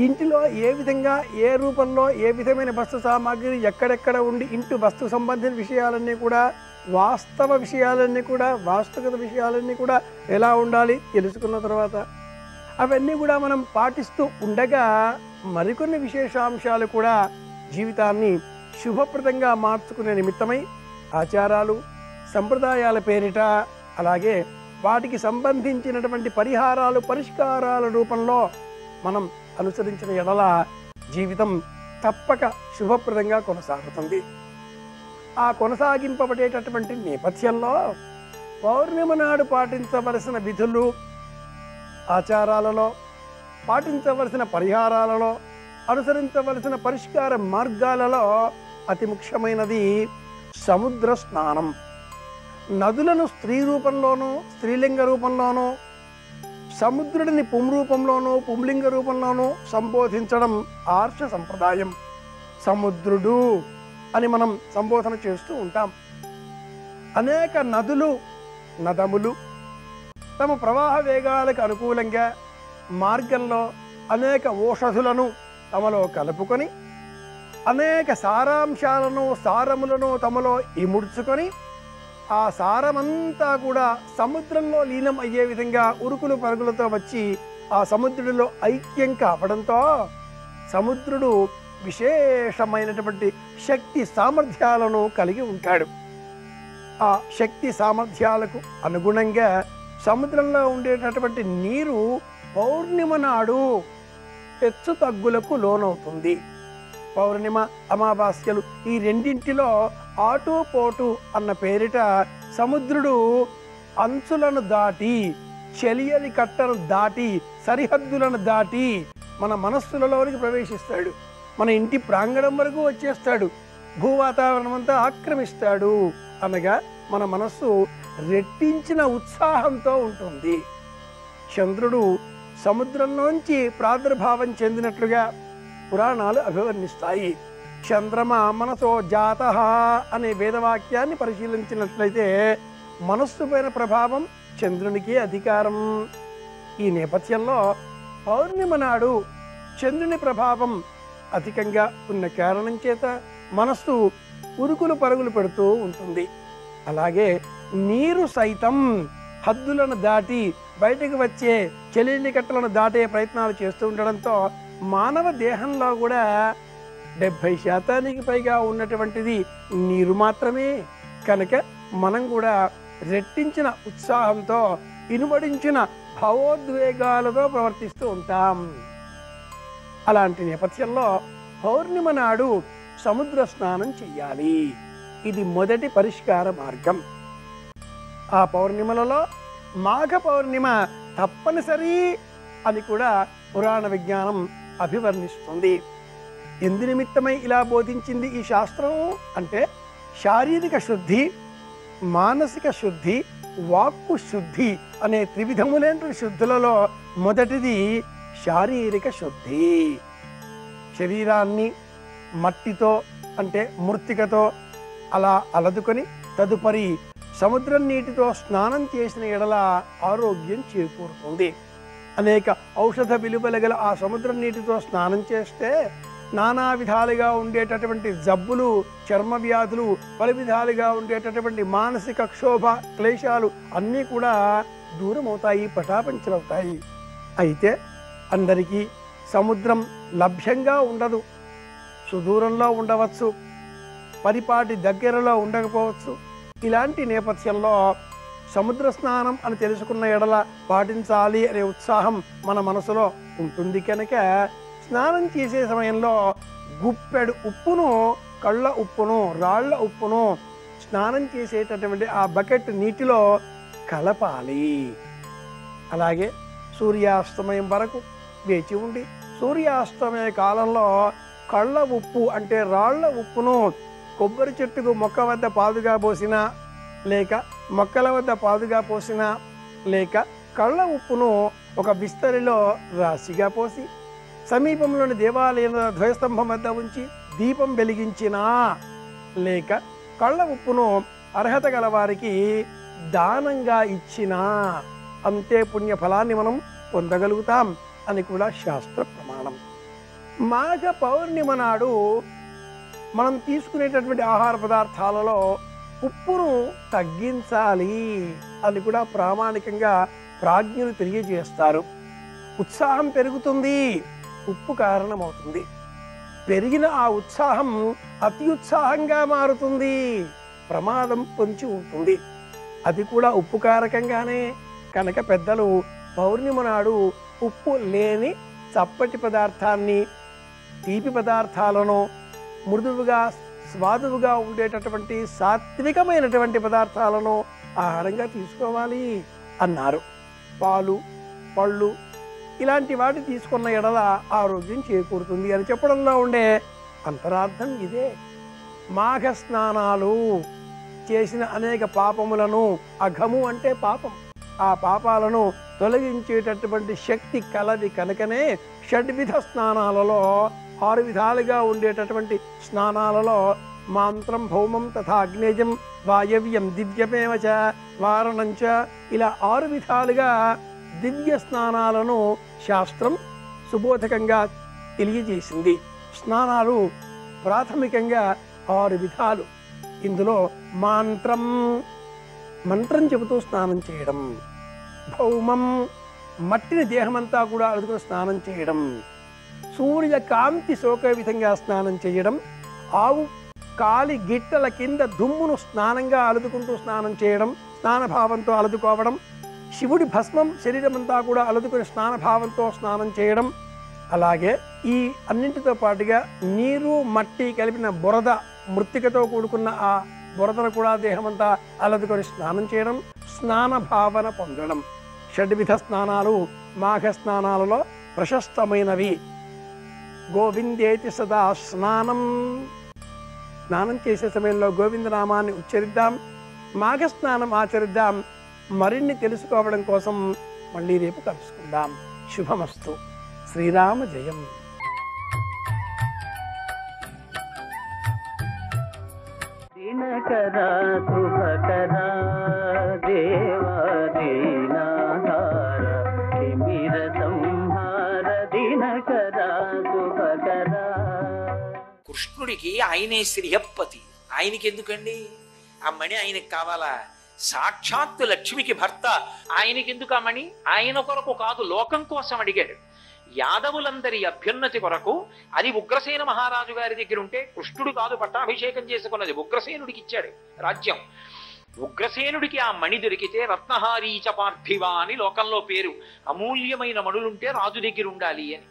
ఇంటిలో ఏ విధంగా ఏ రూపంలో ఏ విధమైన వస్తు సామాగ్రి ఎక్కడెక్కడ ఉండి ఇంటి వస్తు సంబంధించిన విషయాలన్నీ కూడా, వాస్తవ విషయాలన్నీ కూడా, వాస్తవికత విషయాలన్నీ కూడా ఎలా ఉండాలి తెలుసుకున్న తర్వాత అవన్నీ కూడా మనం పాటిస్తూ ఉండగా మరికొన్ని విశేషాంశాలు కూడా జీవితాన్ని శుభప్రదంగా మార్చుకునే నిమిత్తమై ఆచారాలు సంప్రదాయాల పేరిట, అలాగే వాటికి సంబంధించినటువంటి పరిహారాలు పరిష్కారాల రూపంలో మనం అనుసరించిన ఎడల జీవితం తప్పక శుభప్రదంగా కొనసాగుతుంది. ఆ కొనసాగింపబడేటటువంటి నేపథ్యంలో పౌర్ణిమ నాడు పాటించవలసిన విధులు, ఆచారాలలో పాటించవలసిన పరిహారాలలో, అనుసరించవలసిన పరిష్కార మార్గాలలో అతి ముఖ్యమైనది సముద్ర స్నానం. నదులను స్త్రీ రూపంలోనూ స్త్రీలింగ రూపంలోనూ, సముద్రుడిని పుంరూపంలోనూ పుంలింగ రూపంలోనూ సంబోధించడం ఆర్ష సంప్రదాయం. సముద్రుడు అని మనం సంబోధన చేస్తూ ఉంటాం. అనేక నదులు, నదములు తమ ప్రవాహ వేగాలకు అనుకూలంగా మార్గంలో అనేక ఓషధులను తమలో కలుపుకొని, అనేక సారాంశాలను సారములను తమలో ఇముడ్చుకొని, ఆ సారమంతా కూడా సముద్రంలో లీనం అయ్యే విధంగా ఉరుకులు పరుగులతో వచ్చి ఆ సముద్రుడిలో ఐక్యం కావడంతో సముద్రుడు విశేషమైనటువంటి శక్తి సామర్థ్యాలను కలిగి ఉంటాడు. ఆ శక్తి సామర్థ్యాలకు అనుగుణంగా సముద్రంలో ఉండేటటువంటి నీరు పౌర్ణిమ నాడు హెచ్చు తగ్గులకు లోనవుతుంది. పౌర్ణిమ అమావాస్యలు ఈ రెండింటిలో ఆటు పోటు అన్న పేరిట సముద్రుడు అంచులను దాటి, చెలియలి కట్టను దాటి, సరిహద్దులను దాటి మన మనస్సులలోనికి ప్రవేశిస్తాడు. మన ఇంటి ప్రాంగణం వరకు వచ్చేస్తాడు, భూవాతావరణం అంతా ఆక్రమిస్తాడు. అనగా మన మనస్సు రెట్టించిన ఉత్సాహంతో ఉంటుంది. చంద్రుడు సముద్రంలోంచి ప్రాదుర్భావం చెందినట్లుగా పురాణాలు అభివర్ణిస్తాయి. చంద్రమ మనసో జాతః అనే వేదవాక్యాన్ని పరిశీలించినట్లయితే మనస్సు పైన ప్రభావం చంద్రునికి అధికారం. ఈ నేపథ్యంలో పౌర్ణిమ నాడు చంద్రుని ప్రభావం అధికంగా ఉన్న కారణం చేత మనస్సు ఉరుకులు పరుగులు పెడుతూ ఉంటుంది. అలాగే నీరు సైతం హద్దులను దాటి బయటకు వచ్చే చెలిలి కట్టలను దాటే ప్రయత్నాలు చేస్తూ ఉండడంతో మానవ దేహంలో కూడా 70% పైగా ఉన్నటువంటిది నీరు మాత్రమే. కనుక మనం కూడా రెట్టించిన ఉత్సాహంతో, ఇనుబడించిన భావోద్వేగాలతో ప్రవర్తిస్తూ ఉంటాం. అలాంటి నేపథ్యంలో పౌర్ణిమ నాడు సముద్ర స్నానం చెయ్యాలి. ఇది మొదటి పరిష్కార మార్గం. ఆ పౌర్ణిమలలో మాఘ పౌర్ణిమ తప్పనిసరి అని కూడా పురాణ విజ్ఞానం అభివర్ణిస్తుంది. ఎందు నిమిత్తమై ఇలా బోధించింది ఈ శాస్త్రం అంటే శారీరక శుద్ధి, మానసిక శుద్ధి, వాక్కు శుద్ధి అనే త్రివిధములైన శుద్ధులలో మొదటిది శారీరక శుద్ధి. శరీరాన్ని మట్టితో అంటే మృత్తికతో అలా అలదుకొని తదుపరి సముద్రం నీటితో స్నానం చేసిన ఎడల ఆరోగ్యం చేకూరుతుంది. అనేక ఔషధ విలువలు గల ఆ సముద్రం నీటితో స్నానం చేస్తే నానా విధాలుగా ఉండేటటువంటి జబ్బులు, చర్మ వ్యాధులు, పలు విధాలుగా ఉండేటటువంటి మానసిక క్షోభ, క్లేశాలు అన్నీ కూడా దూరం అవుతాయి, పటాపంచలవుతాయి. అయితే అందరికీ సముద్రం లభ్యంగా ఉండదు. సుదూరంలో ఉండవచ్చు, పరిపాటి దగ్గరలో ఉండకపోవచ్చు. ఇలాంటి నేపథ్యంలో సముద్ర స్నానం అని తెలుసుకున్న ఎడల పాటించాలి అనే ఉత్సాహం మన మనసులో ఉంటుంది కనుక స్నానం చేసే సమయంలో గుప్పెడు ఉప్పును, కళ్ళ ఉప్పును, రాళ్ల ఉప్పును స్నానం చేసేటటువంటి ఆ బకెట్ నీటిలో కలపాలి. అలాగే సూర్యాస్తమయం వరకు వేచి ఉండి సూర్యాస్తమయ కాలంలో కళ్ళ ఉప్పు అంటే రాళ్ల ఉప్పును కొబ్బరి చెట్టుకు మొక్క వద్ద పాదుగా పోసినా, లేక మొక్కల వద్ద పాదుగా పోసినా, లేక కళ్ళ ఉప్పును ఒక విస్తరిలో రాశిగా పోసి సమీపంలోని దేవాలయంలో ధ్వజస్తంభం వద్ద ఉంచి దీపం వెలిగించినా, లేక కళ్ళ ఉప్పును అర్హత గల వారికి దానంగా ఇచ్చినా అంతే పుణ్య ఫలాన్ని మనం పొందగలుగుతాం అని కూడా శాస్త్ర ప్రమాణం. మాఘ పౌర్ణిమ నాడు మనం తీసుకునేటటువంటి ఆహార పదార్థాలలో ఉప్పును తగ్గించాలి అని కూడా ప్రామాణికంగా ప్రాజ్ఞులు తెలియజేస్తారు. ఉత్సాహం పెరుగుతుంది, ఉప్పు కారణమవుతుంది. పెరిగిన ఆ ఉత్సాహం అతి ఉత్సాహంగా మారుతుంది, ప్రమాదం పొంచి ఉంటుంది. అది కూడా ఉప్పు కారకంగానే. కనుక పెద్దలు పౌర్ణిమ నాడు ఉప్పు లేని చప్పటి పదార్థాన్ని, తీపి పదార్థాలను, మృదువుగా స్వాదువుగా ఉండేటటువంటి సాత్వికమైనటువంటి పదార్థాలను ఆహారంగా తీసుకోవాలి అన్నారు. పాలు, పళ్ళు ఇలాంటి వాటి తీసుకున్న ఎడల ఆరోగ్యం చేకూరుతుంది అని చెప్పడంలో ఉండే అంతరార్థం ఇదే. మాఘ స్నానాలు చేసిన అనేక పాపములను, అఘము అంటే పాపం, ఆ పాపాలను తొలగించేటటువంటి శక్తి కలది కనుకనే షడ్విధ స్నానాలలో 6 విధాలుగా ఉండేటటువంటి స్నానాలలో మాంత్రం, భౌమం తథా అగ్నేయం, వాయవ్యం, దివ్యమేవచ, వారణంచ ఇలా 6 విధాలుగా దివ్య స్నానాలను శాస్త్రం సుబోధకంగా తెలియజేసింది. స్నానాలు ప్రాథమికంగా 6 విధాలు. ఇందులో మంత్రం చెబుతూ స్నానం చేయడం, భౌమం మట్టిని దేహమంతా కూడా అదుకుని స్నానం చేయడం, సూర్యకాంతి సోకే విధంగా స్నానం చేయడం, ఆవు కాలి గిట్టల కింద దుమ్మును స్నానంగా అలుదుకుంటూ స్నానం చేయడం, స్నానభావంతో అలుదుకోవడం, శివుడి భస్మం శరీరమంతా కూడా అలుదుకుని స్నానభావంతో స్నానం చేయడం, అలాగే ఈ అన్నింటితో పాటుగా నీరు మట్టి కలిపిన బురద, మృత్తికతో కూడుకున్న ఆ బురదను కూడా దేహమంతా అలదుకొని స్నానం చేయడం, స్నాన భావన పొందడం. షడ్విధ స్నానాలు మాఘ స్నానాలలో ప్రశస్తమైనవి. గోవిందేతి సదా స్నానం, స్నానం చేసే సమయంలో గోవిందనామాన్ని ఉచ్చరిద్దాం, మాఘ స్నానం ఆచరిద్దాం. మరిన్ని తెలుసుకోవడం కోసం మళ్ళీ రేపు కలుసుకుందాం. శుభమస్తు. శ్రీరామ జయం. దినకరా శుభకరా దేవా దీనాహార తిమిర సంహార దినకరా శుభకరా. కృష్ణుడికి ఆయనే శ్రీయప్పతి. ఆయనకి ఎందుకండి ఆ మణి? ఆయనకి కావాలా? సాక్షాత్తు లక్ష్మికి భర్త. ఆయనకి ఎందుకు ఆ మణి? ఆయన కొరకు కాదు, లోకం కోసం అడిగాడు. యాదవులందరి అభ్యున్నతి కొరకు అది ఉగ్రసేన మహారాజు గారి దగ్గర ఉంటే కృష్ణుడు కాదు పట్టాభిషేకం చేసుకున్నది, ఉగ్రసేనుడికి ఇచ్చాడు రాజ్యం. ఉగ్రసేనుడికి ఆ మణి దొరికితే రత్నహారీచ పార్థివ అని లోకంలో పేరు. అమూల్యమైన మణులుంటే రాజు దగ్గర ఉండాలి అని.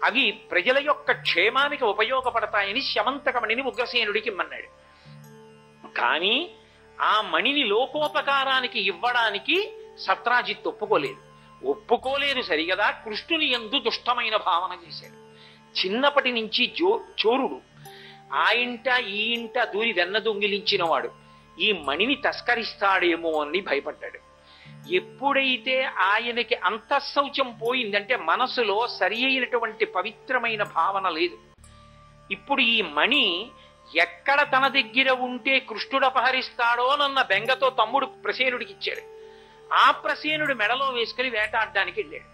అవి ప్రజల యొక్క క్షేమానికి ఉపయోగపడతాయని శమంతక మణిని ఉగ్రసేనుడికి ఇమ్మన్నాడు. కానీ ఆ మణిని లోకోపకారానికి ఇవ్వడానికి సత్రాజిత్ ఒప్పుకోలేదు సరిగదా. కృష్ణుని యందు దుష్టమైన భావన చేశాడు. చిన్నప్పటి నుంచి చోరుడు, ఆ ఇంట ఈ ఇంట దూరి వెన్న దొంగిలించిన వాడు ఈ మణిని తస్కరిస్తాడేమో అని భయపడ్డాడు. ఎప్పుడైతే ఆయనకి అంతఃశౌచం పోయిందంటే మనసులో సరి అయినటువంటి పవిత్రమైన భావన లేదు. ఇప్పుడు ఈ మణి ఎక్కడ తన దగ్గర ఉంటే కృష్ణుడు అపహరిస్తాడోనన్న బెంగతో తమ్ముడు ప్రసేనుడికి ఇచ్చాడు. ఆ ప్రసేనుడు మెడలో వేసుకుని వేటాడడానికి వెళ్ళాడు.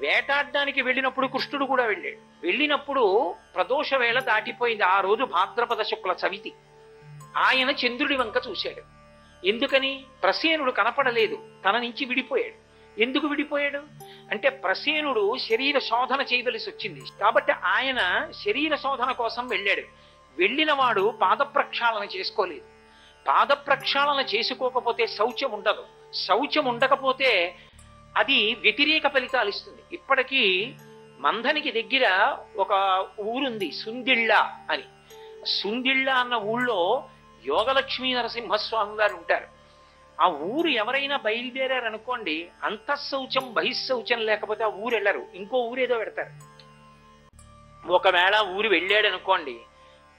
వేటాడడానికి వెళ్ళినప్పుడు కృష్ణుడు కూడా వెళ్ళాడు. వెళ్ళినప్పుడు ప్రదోష వేళ దాటిపోయింది. ఆ రోజు భాద్రపద శుక్ల చవితి. ఆయన చంద్రుడి వంక చూశాడు. ఎందుకని? ప్రసేనుడు కనపడలేదు, తన నుంచి విడిపోయాడు. ఎందుకు విడిపోయాడు అంటే ప్రసేనుడు శరీర శోధన చేయవలసి వచ్చింది కాబట్టి ఆయన శరీర శోధన కోసం వెళ్ళాడు. వెళ్ళిన వాడు పాద ప్రక్షాళన చేసుకోలేదు. పాద ప్రక్షాళన చేసుకోకపోతే శౌచం ఉండదు. శౌచం ఉండకపోతే అది వ్యతిరేక ఫలితాలు ఇస్తుంది. ఇప్పటికీ మంథనికి దగ్గర ఒక ఊరుంది సుందిళ్ళ అని. సుందిళ్ళ అన్న ఊళ్ళో యోగలక్ష్మీ నరసింహస్వామి వారు ఉంటారు. ఆ ఊరు ఎవరైనా బయలుదేరారనుకోండి, అంతఃశౌచం బహిశౌచం లేకపోతే ఆ ఊరు వెళ్ళరు, ఇంకో ఊరేదో పెడతారు. ఒకవేళ ఊరు వెళ్ళాడనుకోండి,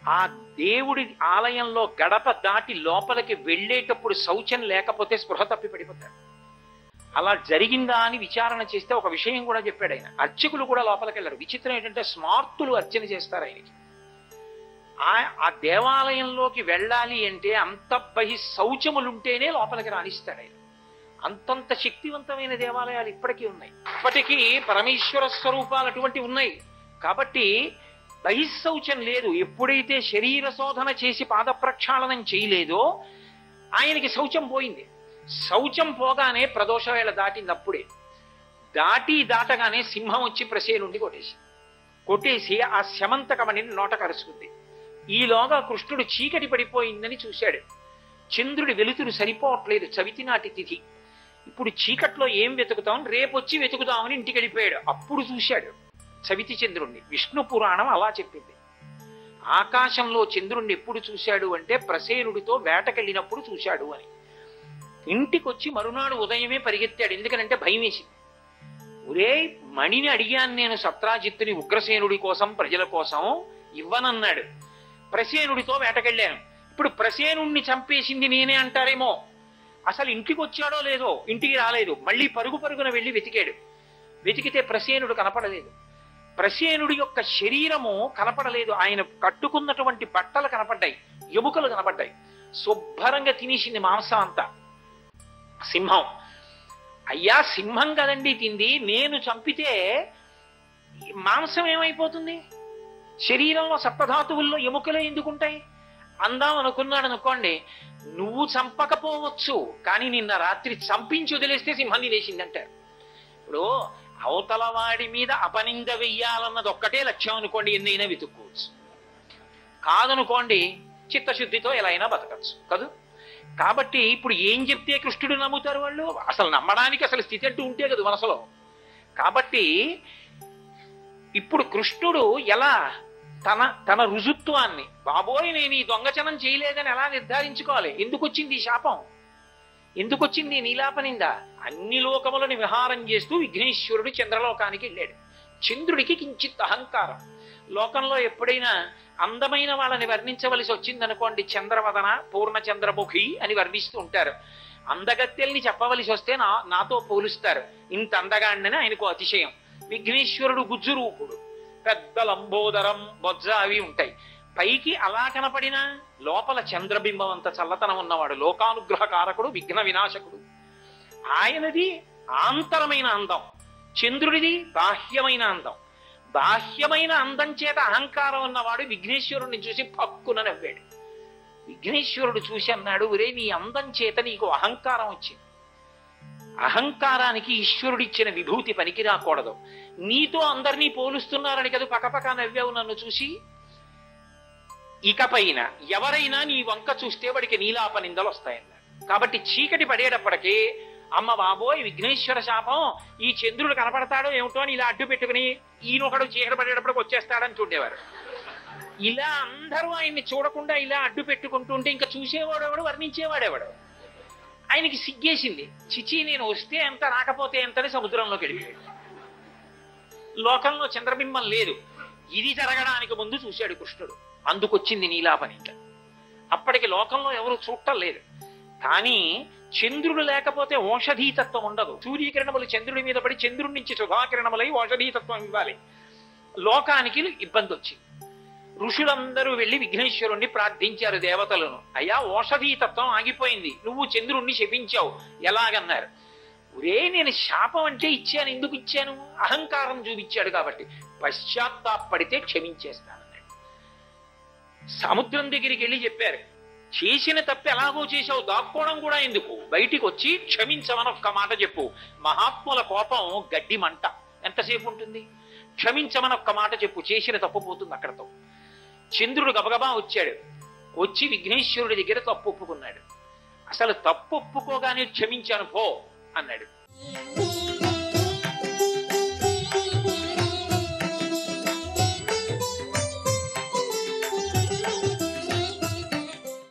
ఆ దేవుడి ఆలయంలో గడప దాటి లోపలికి వెళ్ళేటప్పుడు శౌచం లేకపోతే స్పృహ తప్పి పడిపోతారు. అలా జరిగిందా అని విచారణ చేస్తే ఒక విషయం కూడా చెప్పాడు ఆయన. అర్చకులు కూడా లోపలికి వెళ్ళరు. విచిత్రం ఏంటంటే స్మార్తులు అర్చన చేస్తారు ఆయనకి. ఆ దేవాలయంలోకి వెళ్ళాలి అంటే అంత శౌచములుంటేనే లోపలికి రాణిస్తాడు ఆయన. అంతంత శక్తివంతమైన దేవాలయాలు ఇప్పటికీ ఉన్నాయి. ఇప్పటికీ పరమేశ్వర స్వరూపాలు అటువంటివి ఉన్నాయి. కాబట్టి బహిశౌచం లేదు. ఎప్పుడైతే శరీర శోధన చేసి పాద ప్రక్షాళనం చేయలేదో ఆయనకి శౌచం పోయింది. శౌచం పోగానే ప్రదోష వేళ దాటినప్పుడే దాటగానే సింహం వచ్చి ప్రసేనుండి కొట్టేసి ఆ శమంతకమణిని నోట కరుచుకుంది. ఈలోగా కృష్ణుడు చీకటి పడిపోయిందని చూశాడు. చంద్రుడి వెలుతురు సరిపోవట్లేదు, చవితి నాటి తిథి. ఇప్పుడు చీకట్లో ఏం వెతుకుతాం, రేపొచ్చి వెతుకుతామని ఇంటికి వెళ్ళిపోయాడు. అప్పుడు చూశాడు చవితి చంద్రుణ్ణి. విష్ణు పురాణం అలా చెప్పింది. ఆకాశంలో చంద్రుణ్ణి ఎప్పుడు చూశాడు అంటే ప్రసేనుడితో వేటకెళ్ళినప్పుడు చూశాడు అని. ఇంటికొచ్చి మరునాడు ఉదయమే పరిగెత్తాడు. ఎందుకనంటే భయం వేసింది. ఒరే మణిని అడిగాను నేను సత్రాజిత్తుని, ఉగ్రసేనుడి కోసం ప్రజల కోసం ఇవ్వనన్నాడు. ప్రసేనుడితో వేటకెళ్ళాను. ఇప్పుడు ప్రసేనుణ్ణి చంపేసింది నేనే అంటారేమో. అసలు ఇంటికి వచ్చాడో లేదో, ఇంటికి రాలేదు. మళ్ళీ పరుగున వెళ్ళి వెతికాడు. వెతికితే ప్రసేనుడు కనపడలేదు. ప్రసేనుడి యొక్క శరీరము కనపడలేదు. ఆయన కట్టుకున్నటువంటి బట్టలు కనపడ్డాయి, ఎముకలు కనపడ్డాయి. శుభ్రంగా తినేసింది మాంసం అంతా సింహం. అయ్యా సింహం కదండి తింది, నేను చంపితే మాంసం ఏమైపోతుంది? శరీరంలో సప్తధాతువుల్లో ఎముకలే ఎందుకుంటాయి? అందాం అనుకున్నాడు అనుకోండి. నువ్వు చంపకపోవచ్చు, కానీ నిన్న రాత్రి చంపించి వదిలేస్తే సింహం తినేసిందంటారు. ఇప్పుడు అవతల వాడి మీద అపనింద వెయ్యాలన్నది ఒక్కటే లక్ష్యం అనుకోండి, ఎన్నైనా వెతుక్కోవచ్చు. కాదనుకోండి చిత్తశుద్ధితో ఎలా అయినా బతకచ్చు కదూ. కాబట్టి ఇప్పుడు ఏం చెప్తే కృష్ణుడు నమ్ముతారు వాళ్ళు? అసలు నమ్మడానికి అసలు స్థితి అంటూ ఉంటే కదా మనసులో. కాబట్టి ఇప్పుడు కృష్ణుడు ఎలా తన రుజుత్వాన్ని, బాబోయ్ నేను ఈ దొంగచనం చేయలేదని ఎలా నిర్ధారించుకోవాలి? ఎందుకు వచ్చింది ఈ శాపం? ఎందుకు వచ్చింది నీలాపనింద? అన్ని లోకములను విహారం చేస్తూ విఘ్నేశ్వరుడు చంద్రలోకానికి వెళ్ళాడు. చంద్రుడికి కించిత్ అహంకారం. లోకంలో ఎప్పుడైనా అందమైన వాళ్ళని వర్ణించవలసి వచ్చిందనుకోండి, చంద్రవదన పూర్ణచంద్రముఖి అని వర్ణిస్తూ ఉంటారు. అందగత్తెల్ని చెప్పవలసి వస్తే నాతో పోలుస్తారు. ఇంత అందగాండని ఆయనకు అతిశయం. విఘ్నేశ్వరుడు గుజ్జు రూపుడు, పెద్ద లంబోదరం, బొజ్జ అవి ఉంటాయి. పైకి అలా కనపడినా లోపల చంద్రబింబం అంత చల్లతనం ఉన్నవాడు, లోకానుగ్రహ కారకుడు, విఘ్న వినాశకుడు. ఆయనది ఆంతరమైన అందం, చంద్రుడిది బాహ్యమైన అందం. బాహ్యమైన అందం చేత అహంకారం ఉన్నవాడు విఘ్నేశ్వరుడిని చూసి పక్కున నవ్వాడు. విఘ్నేశ్వరుడు చూసి అన్నాడు, ఒరే నీ అందం చేత నీకు అహంకారం వచ్చింది. అహంకారానికి ఈశ్వరుడిచ్చిన విభూతి పనికి రాకూడదు. నీతో అందరినీ పోలుస్తున్నారని కదా పకపక నవ్వావు నన్ను చూసి. ఇకపైన ఎవరైనా నీ వంక చూస్తే వాడికి నీలాపనిందలు వస్తాయన్నారు. కాబట్టి చీకటి పడేటప్పటికీ అమ్మ బాబోయ్ విఘ్నేశ్వర శాపం, ఈ చంద్రుడు కనపడతాడో ఏమిటో అని ఇలా అడ్డు పెట్టుకుని ఈయనొకడు చీకటి పడేటప్పటికి వచ్చేస్తాడని చూడేవారు. ఇలా అందరూ ఆయన్ని చూడకుండా ఇలా అడ్డు పెట్టుకుంటుంటే ఇంకా చూసేవాడెవడు, వర్ణించేవాడెవడు? ఆయనకి సిగ్గేసింది. చిచి నేను వస్తే ఎంత రాకపోతే ఎంతని సముద్రంలోకి వెళ్ళిపోయాడు. లోకంలో చంద్రబింబం లేదు. ఇది జరగడానికి ముందు చూశాడు కృష్ణుడు. అందుకొచ్చింది నీలాపనింద. అప్పటికి లోకంలో ఎవరు చూడటం లేదు. కానీ చంద్రుడు లేకపోతే ఓషధీతత్వం ఉండదు. సూర్యకిరణములు చంద్రుడి మీద పడి చంద్రుడి నుంచి సుధాకిరణములై ఓషధీతత్వం ఇవ్వాలి. లోకానికి ఇబ్బంది వచ్చింది. ఋషులందరూ వెళ్ళి విఘ్నేశ్వరుణ్ణి ప్రార్థించారు దేవతలను. అయ్యా ఓషధీతత్వం ఆగిపోయింది, నువ్వు చంద్రుణ్ణి శపించావు ఎలాగన్నారు. ఒరే నేను శాపం అంటే ఇచ్చాను, ఎందుకు ఇచ్చాను? అహంకారం చూపించాడు కాబట్టి. పశ్చాత్తాపడితే క్షమించేస్తానన్నాడు. సముద్రం దగ్గరికి వెళ్ళి చెప్పారు, చేసిన తప్పు ఎలాగో చేసావు, దాక్కోవడం కూడా ఎందుకు, బయటికి వచ్చి క్షమించమని ఒక్క మాట చెప్పు. మహాత్ముల కోపం గడ్డి మంట, ఎంతసేపు ఉంటుంది? క్షమించమని ఒక్క మాట చెప్పు, చేసిన తప్పు పోతుంది అక్కడతో. చంద్రుడు గబగబా వచ్చాడు, వచ్చి విఘ్నేశ్వరుడి దగ్గర తప్పు ఒప్పుకున్నాడు. అసలు తప్పు ఒప్పుకోగానే క్షమించాను పో అన్నాడు.